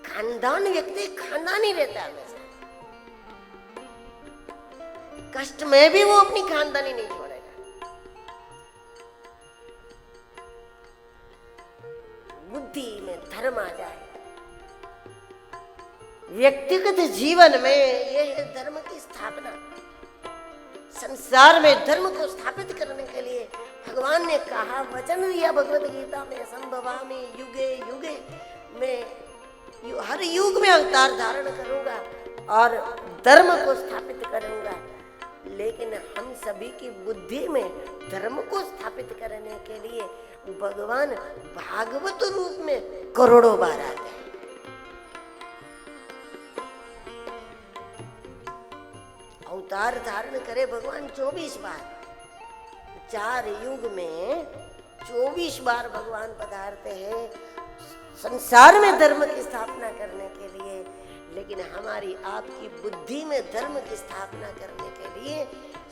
खानदान व्यक्ति खानदान ही रहता है हमेशा, कष्ट में भी वो अपनी खानदानी नहीं छोड़ेगा। बुद्धि में धर्म आ जाए, व्यक्तिगत जीवन में यह है धर्म की स्थापना। संसार में धर्म को स्थापित करने के लिए भगवान ने कहा, वचन दिया भगवत गीता में, संभवामि युगे युगे, मैं हर युग में अवतार धारण करूंगा और धर्म को स्थापित करूंगा। लेकिन हम सभी की बुद्धि में धर्म को स्थापित करने के लिए भगवान भागवत रूप में करोड़ों बार आते हैं। अवतार धारण करे भगवान 24 बार, 4 युग में 24 बार भगवान पधारते हैं संसार में धर्म की स्थापना करने के लिए। लेकिन हमारी आपकी बुद्धि में धर्म की स्थापना करने के लिए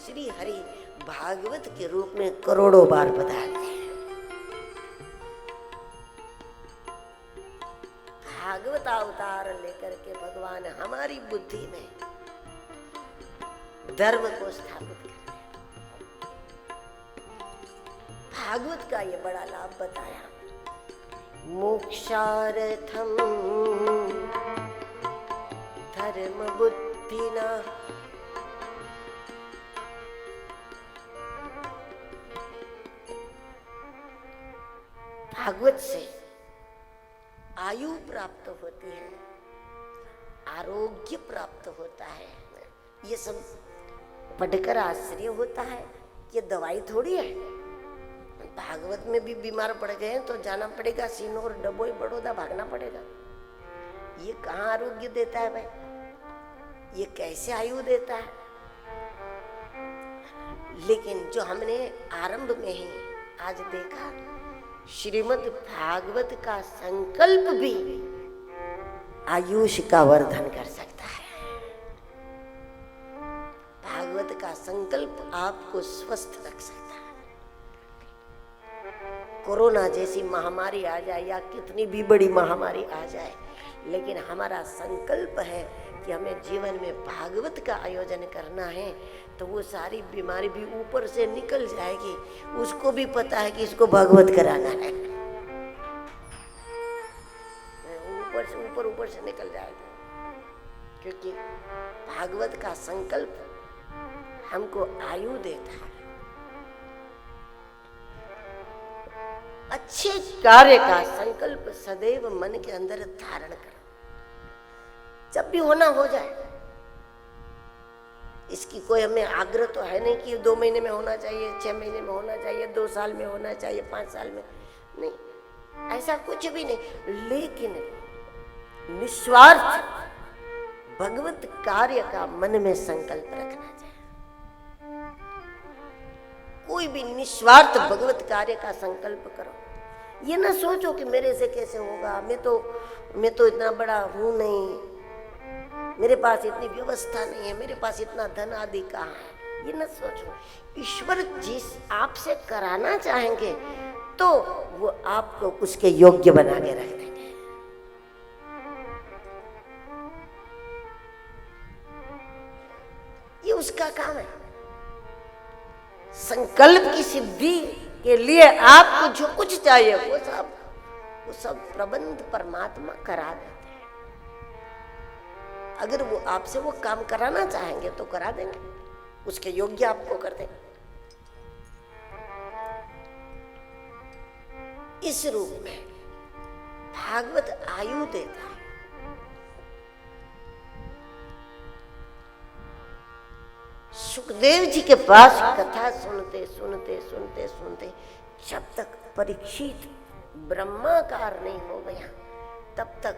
श्री हरि भागवत के रूप में करोड़ों बार पधारते हैं। भागवत अवतार लेकर के भगवान हमारी बुद्धि में धर्म को स्थापित कर रहे। भागवत का ये बड़ा लाभ बताया। मोक्षार्थम धर्म बुद्धिना, भागवत से आयु प्राप्त होती है, आरोग्य प्राप्त होता है। ये सब पढ़कर आश्चर्य होता है, ये दवाई थोड़ी है। भागवत में भी बीमार पड़ गए हैं तो जाना पड़ेगा, सीनोर डबोई बड़ौदा भागना पड़ेगा। ये कहाँ आरोग्य देता है भाई, ये कैसे आयु देता है। लेकिन जो हमने आरंभ में ही आज देखा, श्रीमद् भागवत का संकल्प भी आयुष का वर्धन कर सकता है। भागवत का संकल्प आपको स्वस्थ रख सकता है। कोरोना जैसी महामारी आ जाए या कितनी भी बड़ी महामारी आ जाए, लेकिन हमारा संकल्प है कि हमें जीवन में भागवत का आयोजन करना है, तो वो सारी बीमारी भी ऊपर से निकल जाएगी। उसको भी पता है कि इसको भागवत कराना है, ऊपर से निकल जाएगा। क्योंकि भागवत का संकल्प हमको आयु देता है। अच्छे कार्य का संकल्प सदैव मन के अंदर धारण करो, जब भी होना हो जाए। इसकी कोई हमें आग्रह तो है नहीं कि 2 महीने में होना चाहिए, 6 महीने में होना चाहिए, 2 साल में होना चाहिए, 5 साल में नहीं, ऐसा कुछ भी नहीं। लेकिन निस्वार्थ भगवत कार्य का मन में संकल्प रखना चाहिए। कोई भी निस्वार्थ भगवत कार्य का संकल्प करो। ये ना सोचो कि मेरे से कैसे होगा, मैं तो इतना बड़ा हूं नहीं, मेरे पास इतनी व्यवस्था नहीं है, मेरे पास इतना धन आदि कहाँ है। ये ना सोचो। ईश्वर जिस आपसे कराना चाहेंगे तो वो आपको उसके योग्य बना के रख देंगे। ये उसका काम है। संकल्प की सिद्धि के लिए आपको जो कुछ चाहिए वो सब प्रबंध परमात्मा करा देते हैं। अगर वो आपसे वो काम कराना चाहेंगे तो करा देंगे, उसके योग्य आपको कर देंगे। इस रूप में भागवत आयु देता है। सुखदेव जी के पास कथा सुनते सुनते सुनते सुनते जब तक परीक्षित ब्रह्माकार नहीं हो गया, तब तक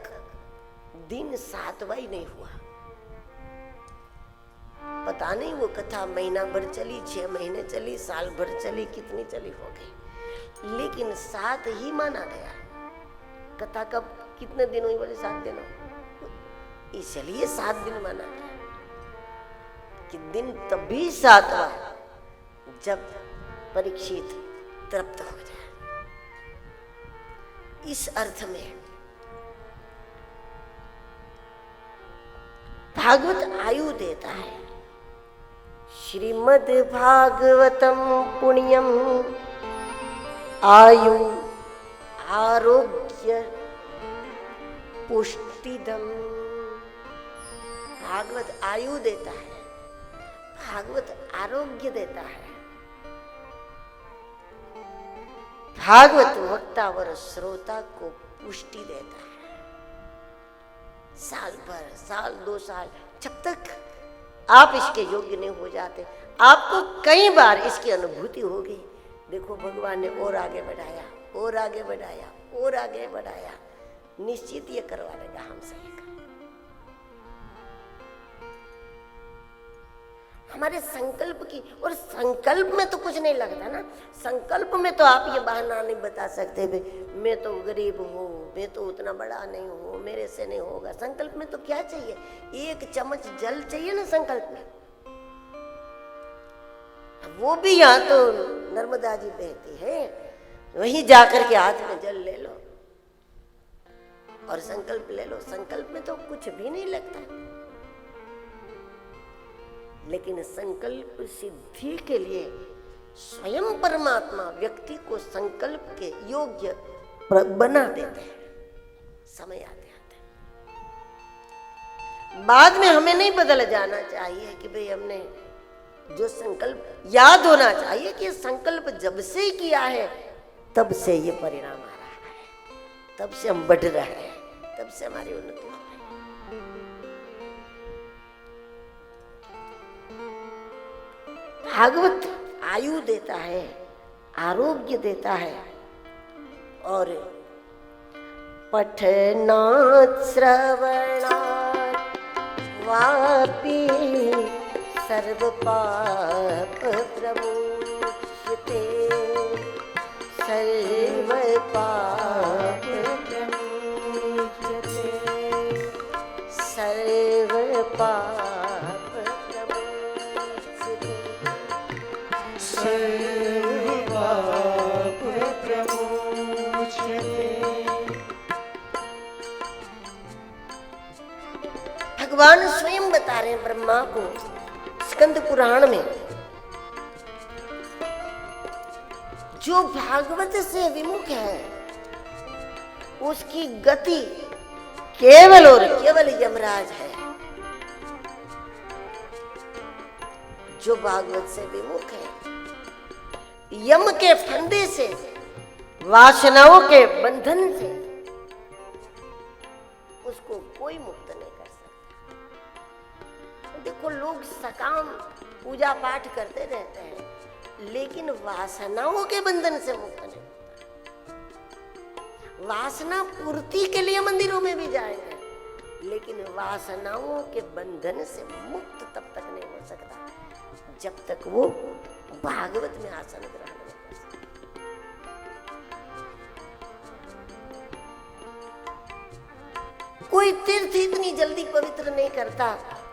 दिन 7वां ही नहीं हुआ। पता नहीं वो कथा महीना भर चली, 6 महीने चली, साल भर चली, कितनी चली हो गई, लेकिन 7 ही माना गया। कथा कब कितने दिन हुई? बोले 7 दिन हो, इसलिए 7 दिन माना गया कि दिन तभी 7वां जब परीक्षित तृप्त हो जाए। इस अर्थ में भागवत आयु देता है। श्रीमद् भागवतम पुण्यम आयु आरोग्य पुष्टिदम। भागवत आयु देता है, भागवत आरोग्य देता है, भागवत वक्ता और श्रोता को पुष्टि देता है। साल भर, साल 2 साल, जब तक आप इसके योग्य नहीं हो जाते, आपको कई बार इसकी अनुभूति होगी। देखो भगवान ने और आगे बढ़ाया, और आगे बढ़ाया, और आगे बढ़ाया, निश्चित ये करवा देगा हमसे। हमारे संकल्प की, और संकल्प में तो कुछ नहीं लगता ना। संकल्प में तो आप ये बहाना नहीं बता सकते मैं तो गरीब हूँ, मैं तो उतना बड़ा नहीं हूँ, मेरे से नहीं होगा। संकल्प में तो क्या चाहिए? 1 चम्मच जल चाहिए ना संकल्प में। वो भी यहाँ तो नर्मदा जी बहती है, वहीं जाकर के हाथ में जल ले लो और संकल्प ले लो। संकल्प में तो कुछ भी नहीं लगता, लेकिन संकल्प सिद्धि के लिए स्वयं परमात्मा व्यक्ति को संकल्प के योग्य बना देते हैं। समय आते आते बाद में हमें नहीं बदल जाना चाहिए कि भाई हमने जो संकल्प, याद होना चाहिए कि संकल्प जब से किया है तब से ये परिणाम आ रहा है, तब से हम बढ़ रहे हैं, तब से हमारी उन्नति हो रही है। भागवत आयु देता है, आरोग्य देता है, और पठनात् श्रवणात् वापि सर्व पाप प्रमुच्यते, सर्व पाप प्रमुच्यते, सर्व पाप प्रमुच्यते, सर्व पाप प्रमुच्यते। भगवान स्वयं बता रहे हैं ब्रह्मा को स्कंद पुराण में, जो भागवत से विमुख है उसकी गति केवल और केवल यमराज है। जो भागवत से विमुख है, यम के फंदे से, वासनाओं के बंधन से उसको कोई मुक्त नहीं कर सकता। देखो लोग सकाम पूजा पाठ करते रहते हैं, लेकिन वासनाओं के बंधन से मुक्त नहीं होता। वासना पूर्ति के लिए मंदिरों में भी जाएंगे, लेकिन वासनाओं के बंधन से मुक्त तब तक नहीं हो सकता जब तक वो भागवत में आसन ग्रहण नहीं कर सकता। कोई तीर्थ इतनी जल्दी पवित्र नहीं करता,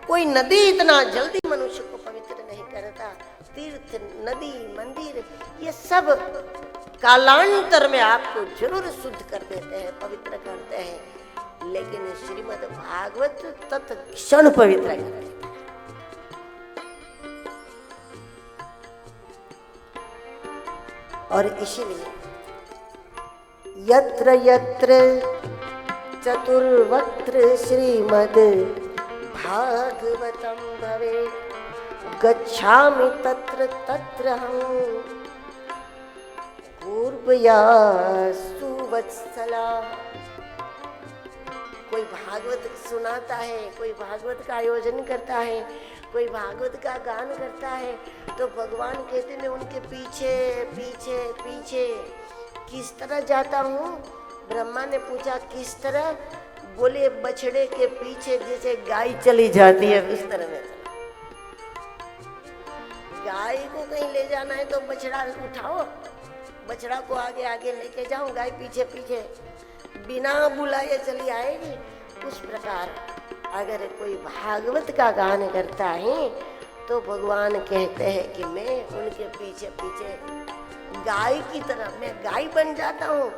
कोई नदी इतना जल्दी मनुष्य को पवित्र नहीं करता। तीर्थ, नदी, मंदिर, ये सब कालांतर में आपको जरूर शुद्ध कर देते हैं, पवित्र करते हैं, लेकिन श्रीमद् भागवत तत्क्षण पवित्र कर देता है। और इसीलिए यत्र यत्र चतुर्वक्त्र श्रीमद् भागवतं भवेत् गच्छामि तत्र तत्र हम पूर्वया सुवत्सला। कोई भागवत सुनाता है, कोई भागवत का आयोजन करता है, कोई भागवत का गान करता है, तो भगवान कहते हैं उनके पीछे पीछे पीछे किस तरह जाता हूँ। ब्रह्मा ने पूछा किस तरह? बोले बछड़े के पीछे जैसे गाय चली जाती है उस तरह में। गाय को कहीं ले जाना है तो बछड़ा उठाओ, बछड़ा को आगे आगे लेके जाओ, गाय पीछे पीछे बिना बुलाए चली आएगी। उस प्रकार अगर कोई भागवत का गान करता है तो भगवान कहते हैं कि मैं उनके पीछे पीछे गाय की तरह मैं गाय बन जाता हूँ,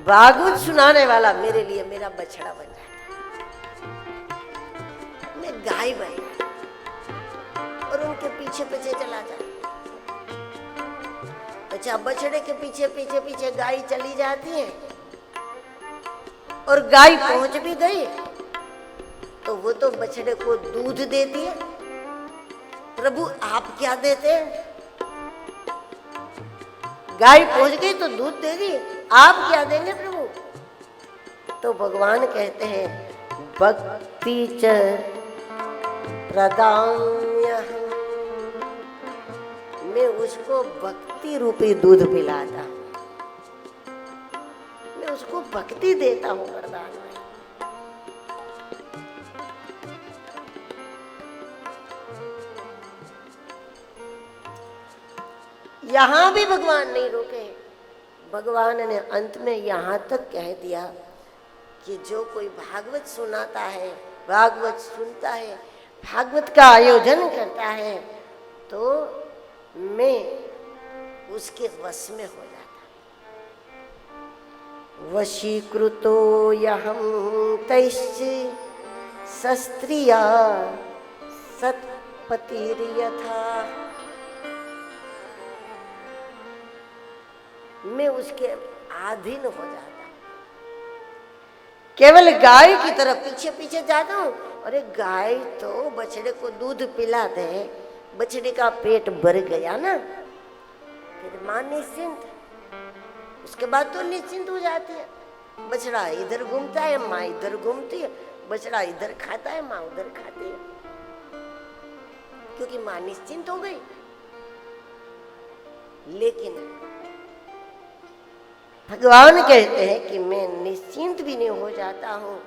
भागवत सुनाने वाला मेरे लिए मेरा बछड़ा बन जाता है, मैं गाय बन जाता और उनके पीछे पीछे चला जाता। अच्छा, बछड़े के पीछे पीछे पीछे गाय चली जाती है और गाय पहुंच भी गई तो वो तो बछड़े को दूध देती है। प्रभु आप क्या देते हैं? गाय पहुंच गई तो दूध देगी, आप क्या देंगे प्रभु? तो भगवान कहते हैं भक्ति च प्रदाम्यहम्, मैं उसको भक्ति रूपी दूध पिलाता हूं, मैं उसको भक्ति देता हूं वरदान में। यहां भी भगवान नहीं रुके, भगवान ने अंत में यहां तक कह दिया कि जो कोई भागवत सुनाता है, भागवत सुनता है, भागवत का आयोजन करता है तो मैं उसके वश में हो जाता। वशीकृतो यहं तैश्च सस्त्रिया सत्पतिर्यथा, मैं उसके अधीन हो जाता। केवल गाय की तरफ पीछे पीछे जाता हूं। अरे गाय तो बछड़े को दूध पिला दे, बछड़े का पेट भर गया ना, फिर मां निश्चिंत, उसके बाद तो निश्चिंत हो जाती है। बछड़ा इधर घूमता है, माँ इधर घूमती है, बछड़ा इधर खाता है, माँ उधर खाती है, क्योंकि मां निश्चिंत हो गई। लेकिन भगवान कहते हैं कि मैं निश्चिंत भी नहीं हो जाता हूं,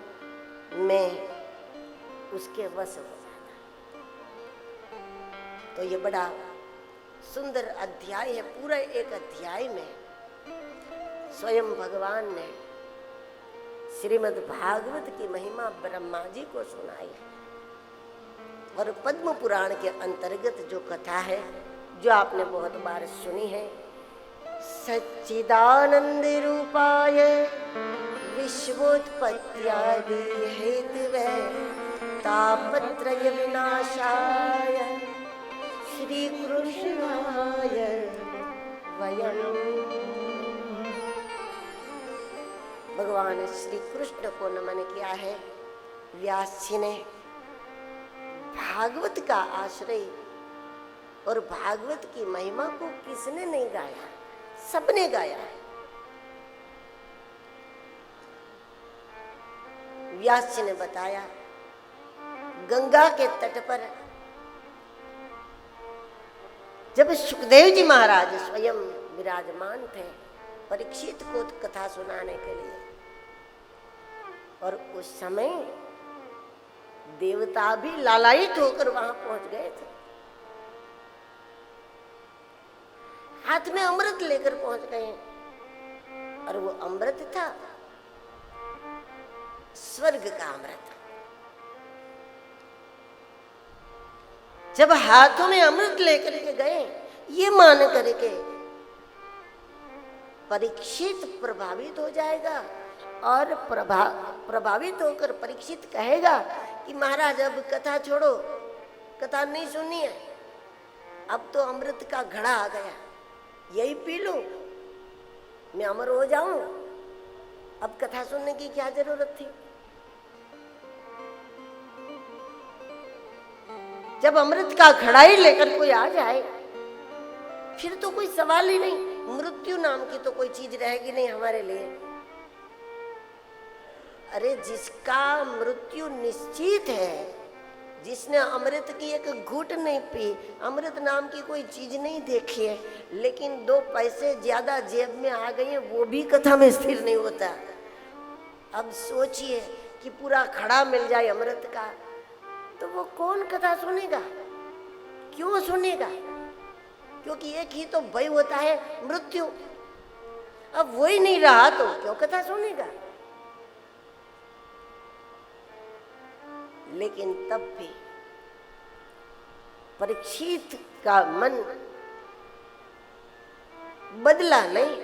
मैं उसके वश हो जाता। तो ये बड़ा सुंदर अध्याय है। पूरा एक अध्याय में स्वयं भगवान ने श्रीमद् भागवत की महिमा ब्रह्मा जी को सुनाई और पद्म पुराण के अंतर्गत जो कथा है, जो आपने बहुत बार सुनी है, सच्चिदानंद रूपाय विश्वोत्पत्त्यादि हेतवे तापत्रय विनाशाय श्री कृष्णाय वयम्। भगवान श्री कृष्ण को नमन किया है। व्यास जी ने भागवत का आश्रय और भागवत की महिमा को किसने नहीं गाया? सबने गाया है। व्यास जी ने बताया गंगा के तट पर जब सुखदेव जी महाराज स्वयं विराजमान थे परीक्षित को कथा सुनाने के लिए, और उस समय देवता भी लालायित होकर वहां पहुंच गए थे, हाथ में अमृत लेकर पहुंच गए, और वो अमृत था स्वर्ग का अमृत। जब हाथों में अमृत लेकर के गए, ये मान करके परीक्षित प्रभावित हो जाएगा, और प्रभावित होकर परीक्षित कहेगा कि महाराज अब कथा छोड़ो, कथा नहीं सुननी है, अब तो अमृत का घड़ा आ गया, यही पी लूं, मैं अमर हो जाऊं, अब कथा सुनने की क्या जरूरत थी। जब अमृत का घड़ा ही लेकर कोई आ जाए फिर तो कोई सवाल ही नहीं, मृत्यु नाम की तो कोई चीज रहेगी नहीं हमारे लिए। अरे जिसका मृत्यु निश्चित है, जिसने अमृत की एक घूंट नहीं पी, अमृत नाम की कोई चीज नहीं देखी है, लेकिन 2 पैसे ज्यादा जेब में आ गए, वो भी कथा में स्थिर नहीं होता। अब सोचिए कि पूरा खड़ा मिल जाए अमृत का, तो वो कौन कथा सुनेगा? क्यों सुनेगा? क्योंकि एक ही तो भय होता है, मृत्यु। अब वो ही नहीं रहा तो क्यों कथा सुनेगा। लेकिन तब भी परीक्षित का मन बदला नहीं।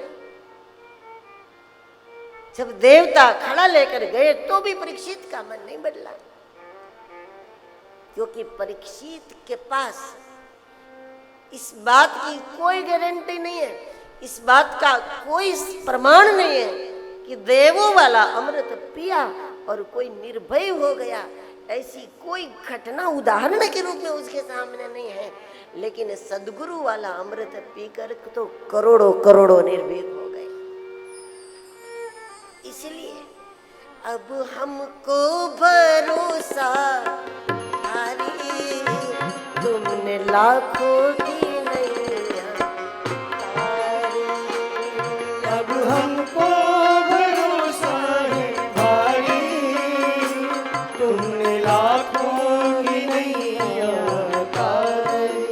जब देवता खड़ा लेकर गए तो भी परीक्षित का मन नहीं बदला, क्योंकि परीक्षित के पास इस बात की कोई गारंटी नहीं है, इस बात का कोई प्रमाण नहीं है कि देवों वाला अमृत पिया और कोई निर्भय हो गया। ऐसी कोई घटना उदाहरण के रूप में उसके सामने नहीं है। लेकिन सदगुरु वाला अमृत पीकर तो करोड़ों करोड़ों निर्भीक हो गए। इसलिए अब हमको भरोसा हारी, तुमने लाखों की नैया तारी। अब हमको भरोसा है भारी, तुमने लाखों की नैया तारी।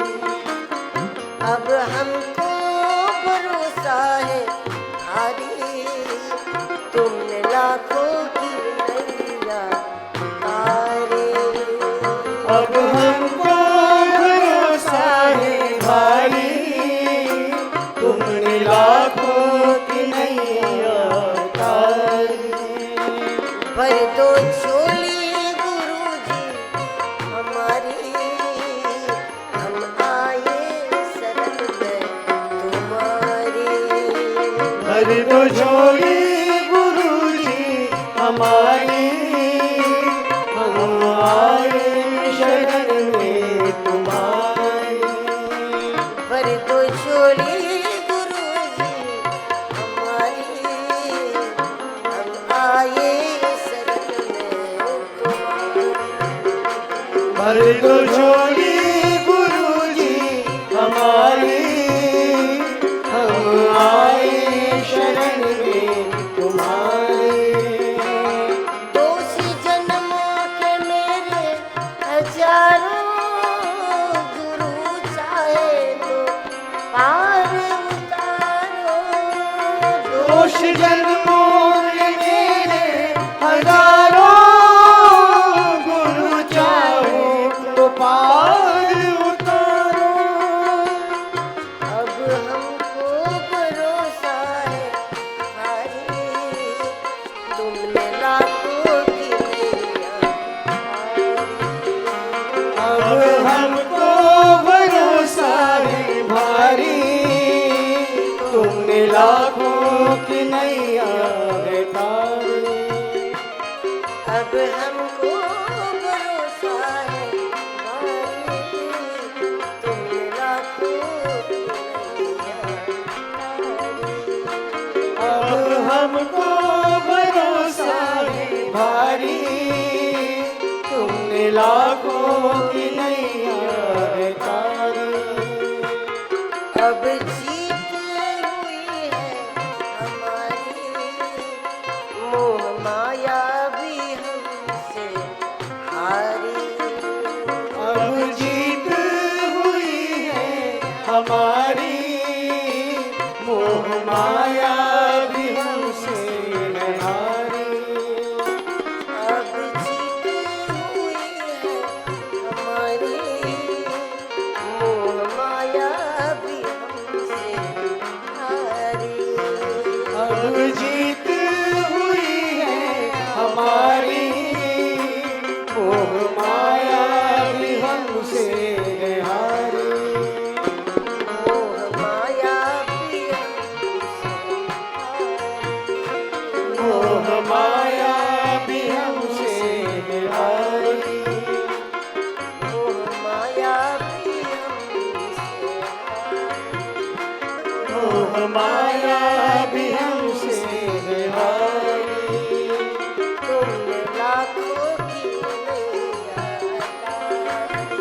अब हमको भरोसा है भारी, तुमने लाखों की नैया तारी। अब हमको भरोसा है भारी, तुमने लाखों की नैया तारी। भर दो झोली गुरुजी हमारी, हम आए शरण में तुम्हारी। भर दो झोली गुरुजी हमारी, हम आए शरण में तुम्हारी। भर दो झोली गुरुजी हमारी, हम आए शरण में तुम्हारी। भर दो झोली गुरुजी हमारी, हम आए शरण में तुम्हारे। दोषी जन्मों के मेरे हजारों, गुरु चाहे तो पार उतारो। दोष जन्मों के मेरे हजारों, गुरु चाहो तो पार उतारो। अब हमको भरोसा है भारी, तुमने लाखों की नैया तारी। अब हमको भरोसा है भारी, तुमने लाखों की नैया है तारी। अब हमको भरोसा है भारी, तुमने लाखों की नैया तारी। अब हमको भरोसा है भारी, तुमने लाखों की नैया है तारी। अब जीत हुई है हमारी, मोह माया भी हमसे हारी। अब जीत हुई है हमारी, मोह माया भी हमसे है हारी। अब जीत हुई है हमारी, मोह माया भी हमसे हारी। अब जीत हुई है हमारी, मोह माया भी हमसे है हारी। मोह माया भी हमसे हारी। मोह माया भी हमसे है हारी। मोह माया भी हमसे हारी। मोह माया भी हमसे है हारी। तुमने लाखों की नैया तारी।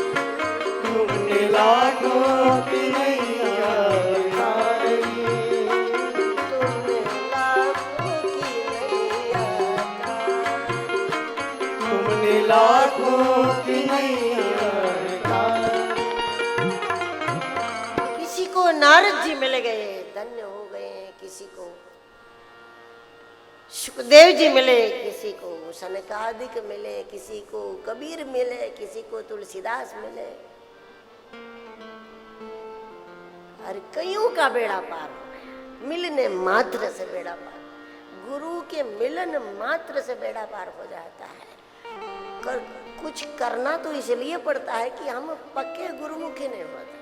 तुमने लाखों की नैया तारी। तुमने लाखों की नैया तारी। तुमने लाखों की नैया तारी। किसी को नारद जी मिल गए, धन्य हो गए। किसी को सुखदेव जी मिले, किसी को सनकादिक मिले, किसी को कबीर मिले, किसी को तुलसीदास मिले, और कईयों का बेड़ा पार हो गया। मिलने मात्र से बेड़ा पार, गुरु के मिलन मात्र से बेड़ा पार हो जाता है। कुछ करना तो इसलिए पड़ता है कि हम पक्के गुरुमुखी नहीं होते।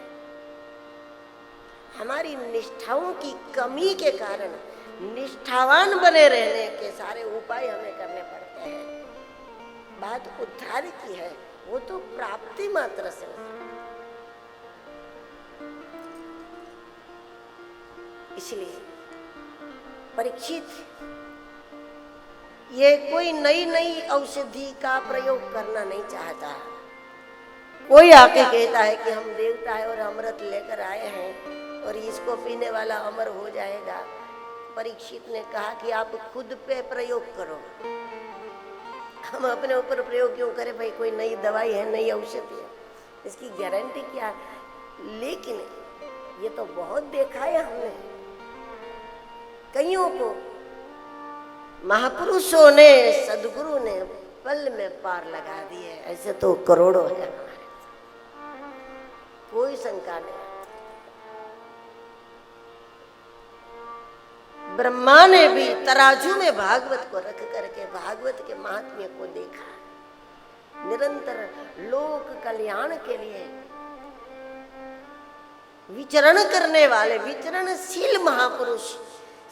हमारी निष्ठाओं की कमी के कारण निष्ठावान बने रहने के सारे उपाय हमें करने पड़ते हैं। बात उद्धार की है, वो तो प्राप्ति मात्र से होता है। इसलिए परीक्षित ये कोई नई नई औषधि का प्रयोग करना नहीं चाहता। कोई आके कहता है कि हम देवता है और अमृत लेकर आए हैं और इसको पीने वाला अमर हो जाएगा। परीक्षित ने कहा कि आप खुद पे प्रयोग करो, हम अपने ऊपर प्रयोग क्यों करें भाई? कोई नई दवाई है, नई औषधि है, इसकी गारंटी क्या है? लेकिन ये तो बहुत देखा है हमने, कईयों को महापुरुषों ने, सदगुरु ने पल में पार लगा दिए। ऐसे तो करोड़ों है हमारे, कोई शंका नहीं। ब्रह्मा ने भी तराजू में भागवत को रख करके भागवत के महात्म्य को देखा। निरंतर लोक कल्याण के लिए विचरण करने वाले विचरणशील महापुरुष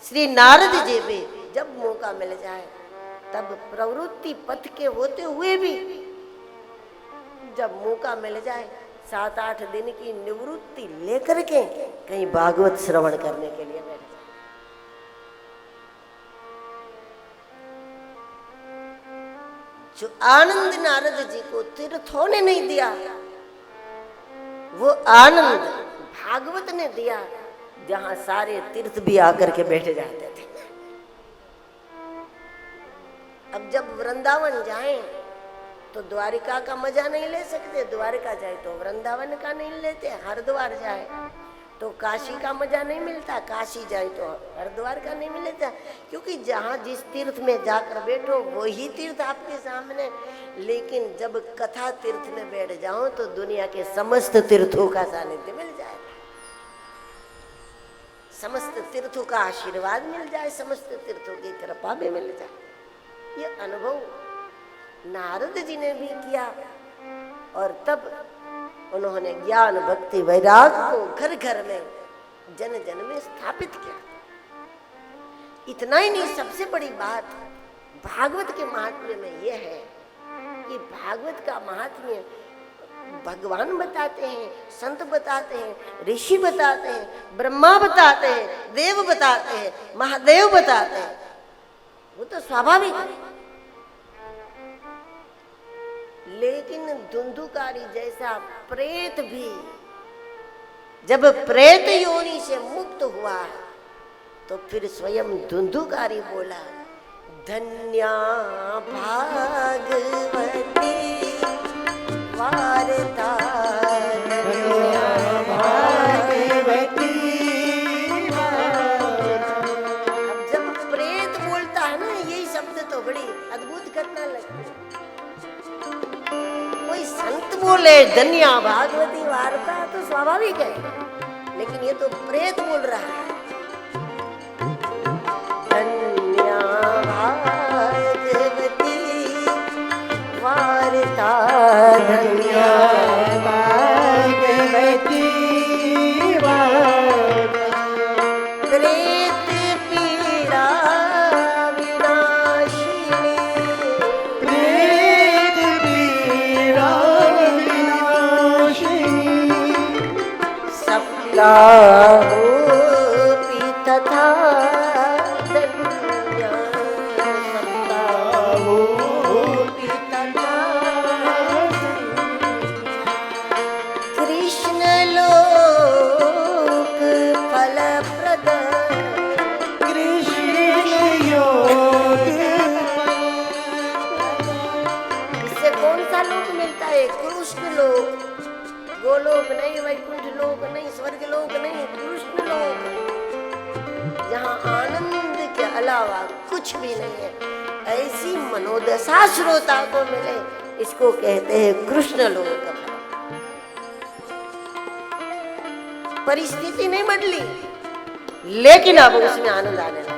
श्री नारद जी भी जब मौका मिल जाए तब प्रवृत्ति पथ के होते हुए भी जब मौका मिल जाए 7-8 दिन की निवृत्ति लेकर के कहीं भागवत श्रवण करने के लिए बैठ जाए। जो आनंद नारद जी को तीर्थों ने नहीं दिया, वो आनंद भागवत ने दिया, जहां सारे तीर्थ भी आकर के बैठ जाते थे। अब जब वृंदावन जाएं तो द्वारिका का मजा नहीं ले सकते, द्वारिका जाए तो वृंदावन का नहीं लेते, हरिद्वार जाए तो काशी का मजा नहीं मिलता, काशी जाए तो हरिद्वार का नहीं मिलता, क्योंकि जहाँ जिस तीर्थ में जाकर बैठो वही तीर्थ आपके सामने। लेकिन जब कथा तीर्थ में बैठ जाओ तो दुनिया के समस्त तीर्थों का सानिध्य मिल जाए, समस्त तीर्थों का आशीर्वाद मिल जाए, समस्त तीर्थों की कृपा भी मिल जाए। ये अनुभव नारद जी ने भी किया और तब उन्होंने ज्ञान भक्ति वैराग को घर घर में जन जन में स्थापित किया। इतना ही नहीं, सबसे बड़ी बात भागवत के महात्म्य में यह है कि भागवत का महात्म्य भगवान बताते हैं, संत बताते हैं, ऋषि बताते हैं, ब्रह्मा बताते हैं, देव बताते हैं, महादेव बताते हैं, वो तो स्वाभाविक है। लेकिन धुंधुकारी जैसा प्रेत भी जब प्रेत योनि से मुक्त हुआ तो फिर स्वयं धुंधुकारी बोला, धन्या भागवती वार्ता, धन्या भागवती वार्ता। अब जब प्रेत बोलता है ना, यही शब्द तो बड़ी अद्भुत घटना लगती है। कोई संत बोले धन्या भागवती वार्ता तो स्वाभाविक है, लेकिन ये तो प्रेत बोल रहा है, धन्या भागवती वार्ता, धन्या भागवती वार्ता। प्रेत पीड़ा विनाशिनी, प्रेत पीड़ा विनाशिनी, सप्ताहोऽपि तथा धन्या, सप्ताहोऽपि तथा कृष्ण लोक फलप्रद, कृष्ण योग इससे कौन सा लोक मिलता है? कृष्ण लोक, गोलोक नहीं, वैकुंठ लोक नहीं, स्वर्ग लोक नहीं, कृष्ण लोक, जहाँ आनंद के अलावा कुछ भी नहीं है, ऐसी मनोदशा श्रोता को मिले, इसको कहते हैं कृष्ण लोक। परिस्थिति नहीं बदली, लेकिन अब उसमें आनंद आने लगा।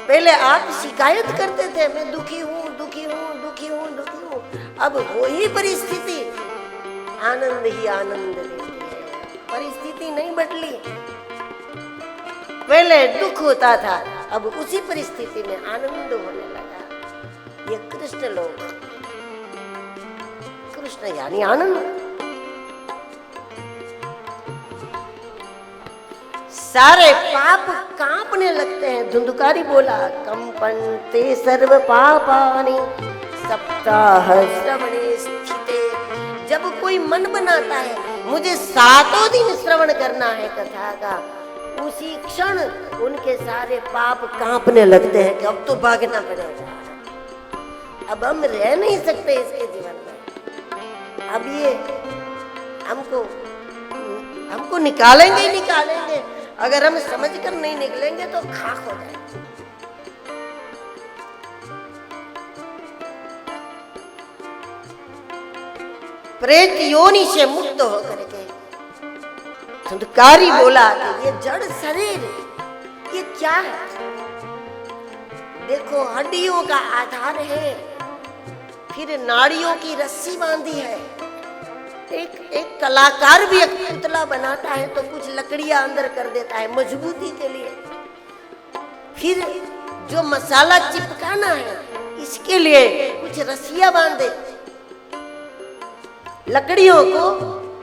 पहले आप शिकायत करते थे, मैं दुखी हूँ, दुखी हूँ, दुखी हूँ, दुखी हूँ। अब वही परिस्थिति आनंद ही आनंद देती है, परिस्थिति नहीं बदली। पहले दुख होता था, अब उसी परिस्थिति में आनंद होने लगा। ये कृष्ण लोक, कृष्ण यानी आनंद। सारे पाप कांपने लगते हैं। धुंधकारी बोला, कंपन्ते सर्व पापानि सप्ताह श्रवणे स्थिते। जब कोई मन बनाता है मुझे 7 दिन श्रवण करना है कथा का, उसी क्षण उनके सारे पाप कांपने लगते हैं कि अब तो भागना पड़ेगा, अब हम रह नहीं सकते इसके जीवन में, अब ये हमको निकालेंगे ही निकालेंगे, अगर हम समझकर नहीं निकलेंगे तो खाक हो जाएंगे। प्रेत योनि से मुक्त होकर के धुंधकारी बोला कि ये जड़ शरीर ये क्या है? देखो हड्डियों का आधार है, फिर नाड़ियों की रस्सी बांधी है। एक कलाकार भी एक पुतला बनाता है तो कुछ लकड़ियां अंदर कर देता है मजबूती के लिए, फिर जो मसाला चिपकाना है इसके लिए कुछ रस्सियां बांधे। लकड़ियों को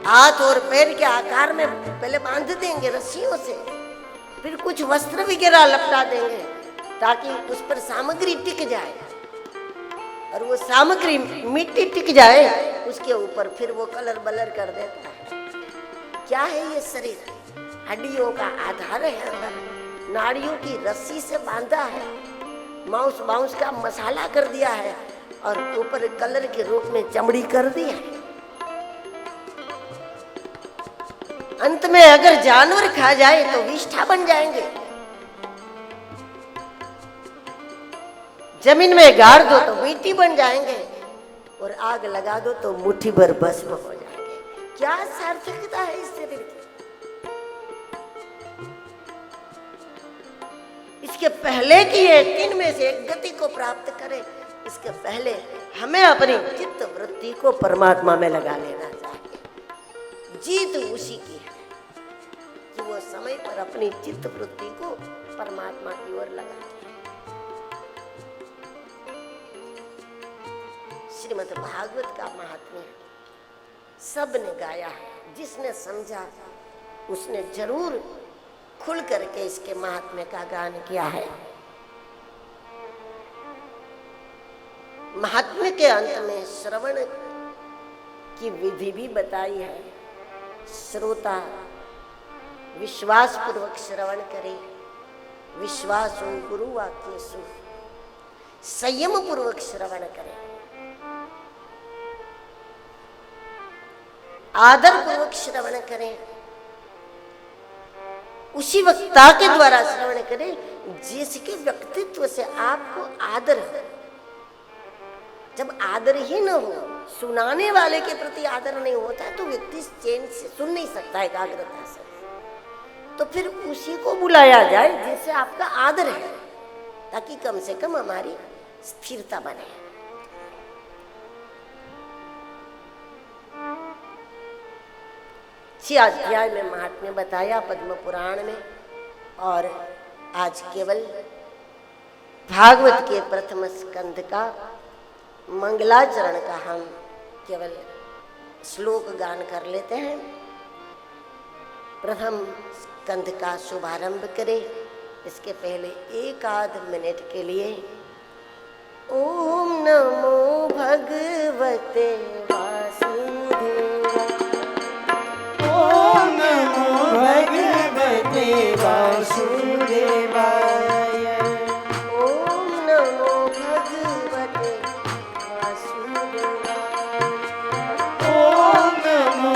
हाथ और पैर के आकार में पहले बांध देंगे रस्सियों से, फिर कुछ वस्त्र वगैरह लपटा देंगे ताकि उस पर सामग्री टिक जाए, और वो सामग्री मिट्टी टिक जाए उसके ऊपर, फिर वो कलर बलर कर देता है। क्या है ये शरीर? हड्डियों का आधार है, अंदर नाड़ियों की रस्सी से बांधा है, मांस मांस का मसाला कर दिया है, और ऊपर कलर के रूप में चमड़ी कर दी है। अंत में अगर जानवर खा जाए तो विष्ठा बन जाएंगे, जमीन में गाड़ दो तो मिट्टी बन जाएंगे, और आग लगा दो तो मुट्ठी भर भस्म हो जाएंगे। क्या सार्थकता है इस शरीर की? इसके पहले कि ये 3 में से एक गति को प्राप्त करे, इसके पहले हमें अपनी चित्त वृत्ति को परमात्मा में लगा लेना चाहिए। जीत उसी की है कि वो समय पर अपनी चित्त वृत्ति को परमात्मा की ओर लगा। श्रीमद् भागवत का महात्म्य सबने गाया है, जिसने समझा उसने जरूर खुल करके इसके महात्म्य का गान किया है। महात्म्य के अंत में श्रवण की विधि भी बताई है। श्रोता विश्वास पूर्वक श्रवण करे, विश्वास गुरु वाक्येषु, संयम पूर्वक श्रवण करे, आदर पूर्वक श्रवण करें, उसी वक्ता के द्वारा श्रवण करें जिसके व्यक्तित्व से आपको आदर है। जब आदर ही न हो, सुनाने वाले के प्रति आदर नहीं होता तो व्यक्ति चैन से सुन नहीं सकता एकाग्रता से, तो फिर उसी को बुलाया जाए जिससे आपका आदर है, ताकि कम से कम हमारी स्थिरता बने। छह अध्याय में महात्म्य बताया पद्म पुराण में, और आज केवल भागवत के प्रथम स्कंध का मंगलाचरण का हम केवल श्लोक गान कर लेते हैं। प्रथम स्कंध का शुभारंभ करें, इसके पहले 1 मिनट के लिए ओम नमो भगवते वासुदेवाय, ओम नमो भगवते वासुदेवाय, ओम नमो भगवते वासुदेवाय, ओम नमो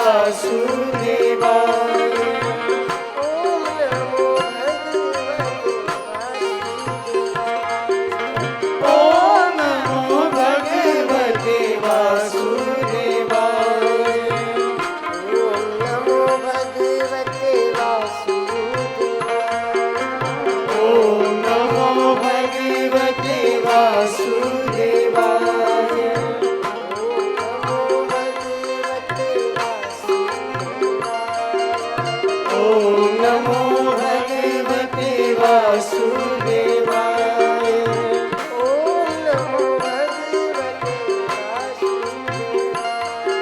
वासुदेवाय ओम नमो भगवते वासुदेवाय ओम नमो भगवते वासुदेवाय ओम नमो भगवते वासुदेवाय ओम नमो भगवते वासुदेवाय ओम नमो भगवते वासुदेवाय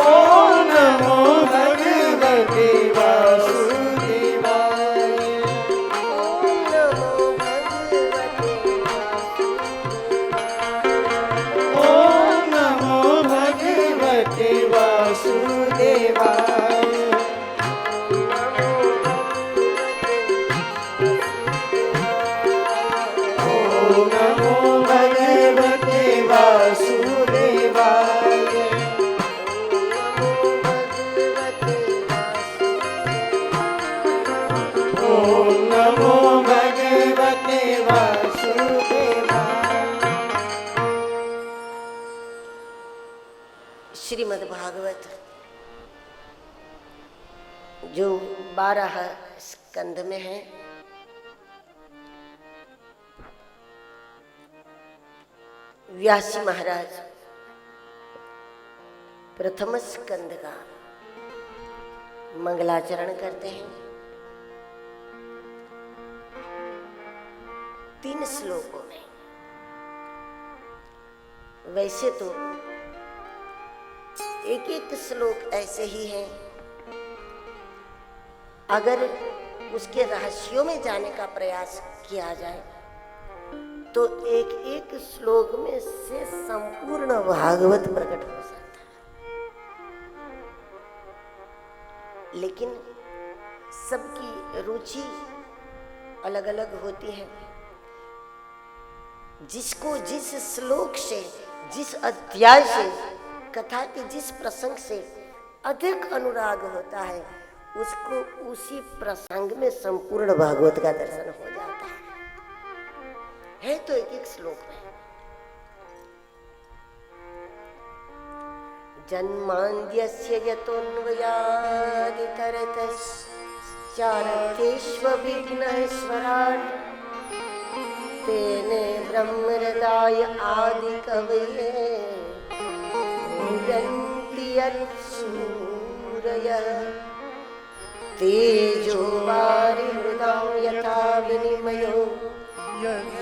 ओम नमो भगवते वासुदेवाय ओम नमो भगवते वासुदेवाय ओम नमो भगवते वासुदेवाय ओम नमो भगवते वासुदेवाय श्रीमद् भागवत जो 12 स्कंद में है, व्यासी महाराज प्रथम स्कंद का मंगलाचरण करते हैं। 3 श्लोकों में। वैसे तो एक एक श्लोक ऐसे ही हैं, अगर उसके रहस्यों में जाने का प्रयास किया जाए तो एक एक श्लोक में से संपूर्ण भागवत प्रकट हो सकता है। लेकिन सबकी रुचि अलग अलग होती है। जिसको जिस श्लोक से, जिस अध्याय से, कथा के जिस प्रसंग से अधिक अनुराग होता है, उसको उसी प्रसंग में संपूर्ण भागवत का दर्शन हो जाता है तो एक एक श्लोक में। जन्मान्द्यस्य यतोऽन्वयादितरतश्चार्थेष्वभिघ्नस्वराट् तेने ब्रह्महृदाय आदिकवये मुह्यन्ति यत्सूरयः तेजो वारिमृदां यथा विनिमयो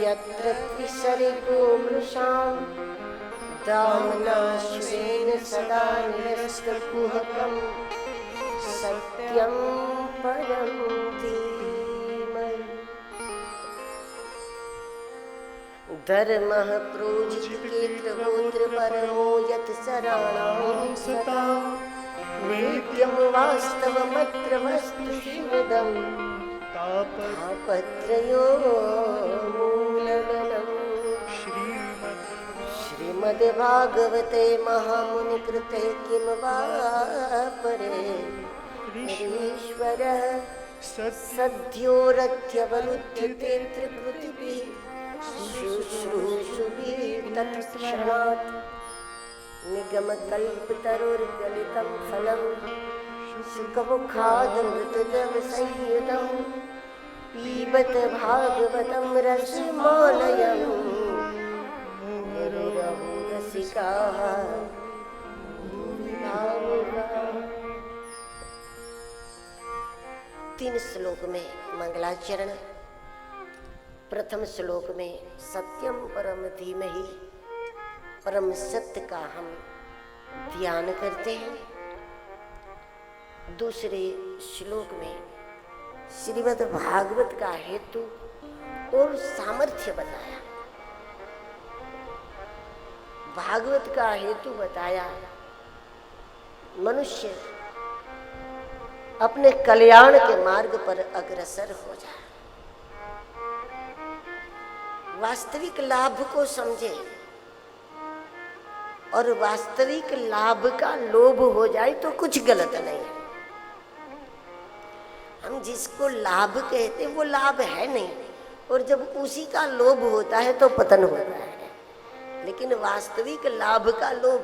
यत्र त्रिसर्गो मृषां दाम्ना स्वेन सदा निरस्तकुहकं सत्यं परं धीमहि। धर्मः प्रोजितकेत्रगोत्र परमो यत् शराणां सतां वेद्यं वास्तवमत्र वस्तु शिवदं तापत्रयो मूलमनम्। श्रीमद्भागवते महामुनिकृते किं वा परे ईश्वरः सद्योरत्यवरुध्यते त्रिकृतिभिः शुश्रूषुभिः तत्क्षणात् निगमकल्पतरुर्गलितं फलं सुखमुखादमृतजलसंयुतं पीबत भागवतं रसमालयम् मुहुरहो रसिकाः भुवि भावुकाः। 3 श्लोक में मंगलाचरण। प्रथम श्लोक में सत्यम परम धीमहि, परम सत्य का हम ध्यान करते हैं। दूसरे श्लोक में श्रीमद् भागवत का हेतु और सामर्थ्य बताया। भागवत का हेतु बताया, मनुष्य अपने कल्याण के मार्ग पर अग्रसर हो जाए, वास्तविक लाभ को समझे, और वास्तविक लाभ का लोभ हो जाए तो कुछ गलत नहीं है। हम जिसको लाभ कहते हैं वो लाभ है नहीं, और जब उसी का लोभ होता है तो पतन होता है। लेकिन वास्तविक लाभ का लोभ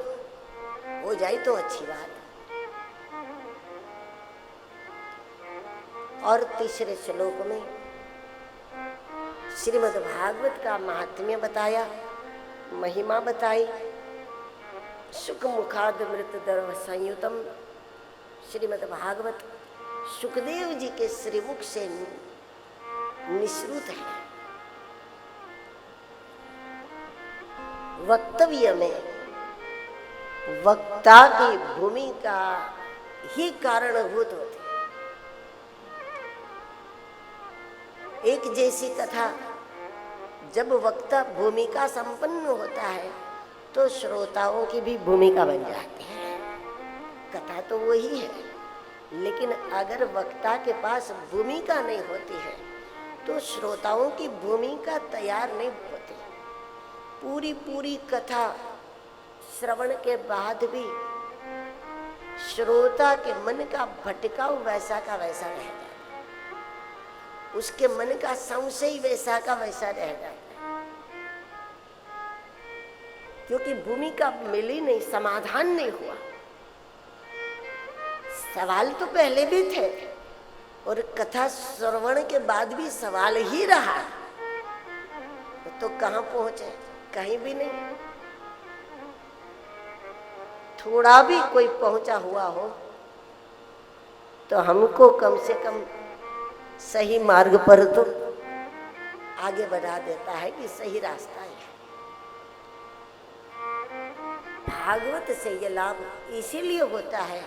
हो जाए तो अच्छी बात है। और तीसरे श्लोक में श्रीमद् भागवत का महात्म्य बताया, महिमा बताई। सुख मुखाद मृत दर्भ संयुतम, श्रीमद् भागवत सुखदेव जी के श्रीमुख से निश्रुत है। वक्तव्य में वक्ता की भूमिका ही कारणभूत होती है। एक जैसी कथा जब वक्ता भूमिका संपन्न होता है तो श्रोताओं की भी भूमिका बन जाती है। कथा तो वही है, लेकिन अगर वक्ता के पास भूमिका नहीं होती है तो श्रोताओं की भूमिका तैयार नहीं होती। पूरी पूरी कथा श्रवण के बाद भी श्रोता के मन का भटकाव वैसा का वैसा रह जाता है, उसके मन का संशय वैसा का वैसा रह जाता है, क्योंकि भूमिका मिली नहीं, समाधान नहीं हुआ। सवाल तो पहले भी थे और कथा श्रवण के बाद भी सवाल ही रहा, तो कहाँ पहुंचे? कहीं भी नहीं। थोड़ा भी कोई पहुंचा हुआ हो तो हमको कम से कम सही मार्ग पर तो आगे बढ़ा देता है कि सही रास्ता है। भागवत से ये लाभ इसीलिए होता है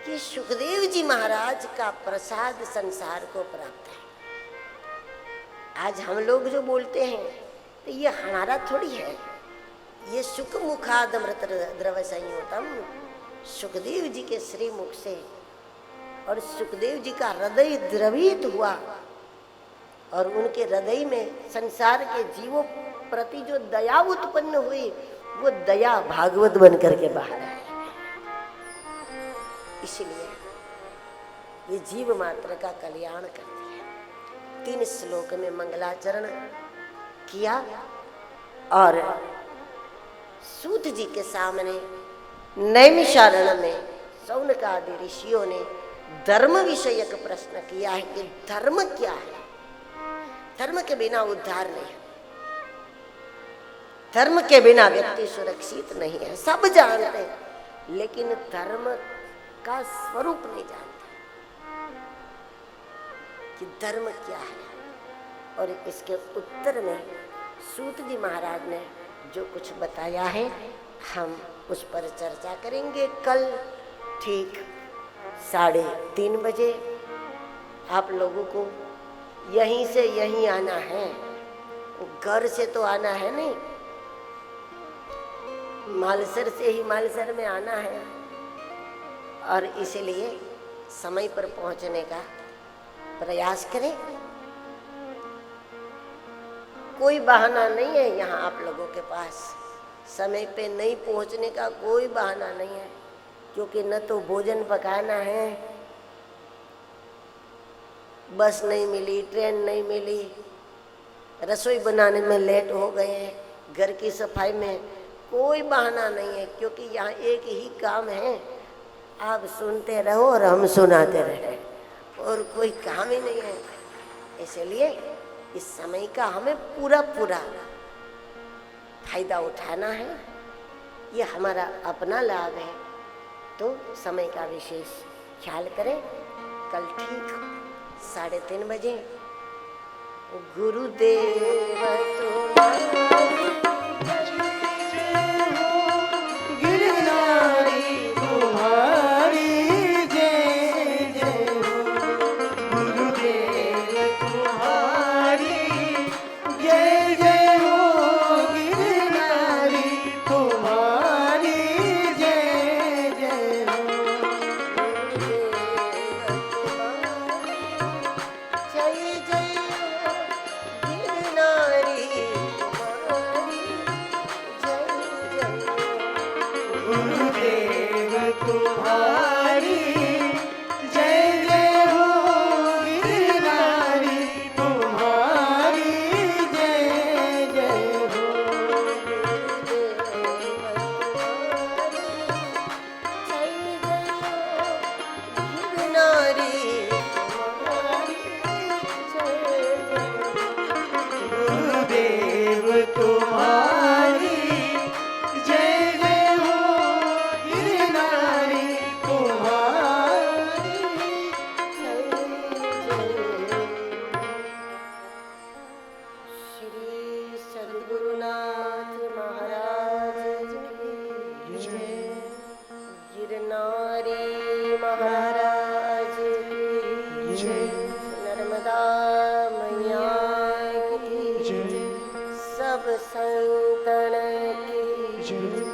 कि सुखदेव जी महाराज का प्रसाद संसार को प्राप्त है। आज हम लोग जो बोलते हैं तो ये हमारा थोड़ी है, ये सुख मुखाद अमृत द्रव संयुतम, सुखदेव जी के श्री मुख से, और सुखदेव जी का हृदय द्रवित हुआ और उनके हृदय में संसार के जीवों प्रति जो दया उत्पन्न हुई वो दया भागवत बन करके बाहर आए। इसलिए ये जीव मात्र का कल्याण करती है। 3 श्लोक में मंगलाचरण किया और सूत जी के सामने नैमिषारण्य में शौनक आदि ऋषियों ने धर्म विषयक प्रश्न किया है कि धर्म क्या है। धर्म के बिना उद्धार नहीं है, धर्म के बिना व्यक्ति सुरक्षित नहीं है। सब जानते हैं, लेकिन धर्म का स्वरूप नहीं जानते कि धर्म क्या है। और इसके उत्तर में सूत जी महाराज ने जो कुछ बताया है हम उस पर चर्चा करेंगे कल ठीक 3:30 बजे। आप लोगों को यहीं से यहीं आना है, घर से तो आना है नहीं, मालसर से ही मालसर में आना है, और इसलिए समय पर पहुंचने का प्रयास करें। कोई बहाना नहीं है यहाँ आप लोगों के पास, समय पे नहीं पहुंचने का कोई बहाना नहीं है, क्योंकि न तो भोजन पकाना है, बस नहीं मिली, ट्रेन नहीं मिली, रसोई बनाने में लेट हो गए, घर की सफाई में कोई बहाना नहीं है, क्योंकि यहाँ एक ही काम है, आप सुनते रहो और हम सुनाते रहे, और कोई काम ही नहीं है। इसलिए इस समय का हमें पूरा फायदा उठाना है। ये हमारा अपना लाभ है, तो समय का विशेष ख्याल करें। कल ठीक 3:30 बजे गुरुदेव तुम्हारी गिरनारी तुम्हारी जय जय हो, गुरुदेव तुम्हारी जय जय हो, गिरनारी तुम्हारी जय जय हो। जय जय हो गिरनारी तुम्हारी वीर नारी महाराज की जय, नर्मदा मैया की जय, सब संतन की जय।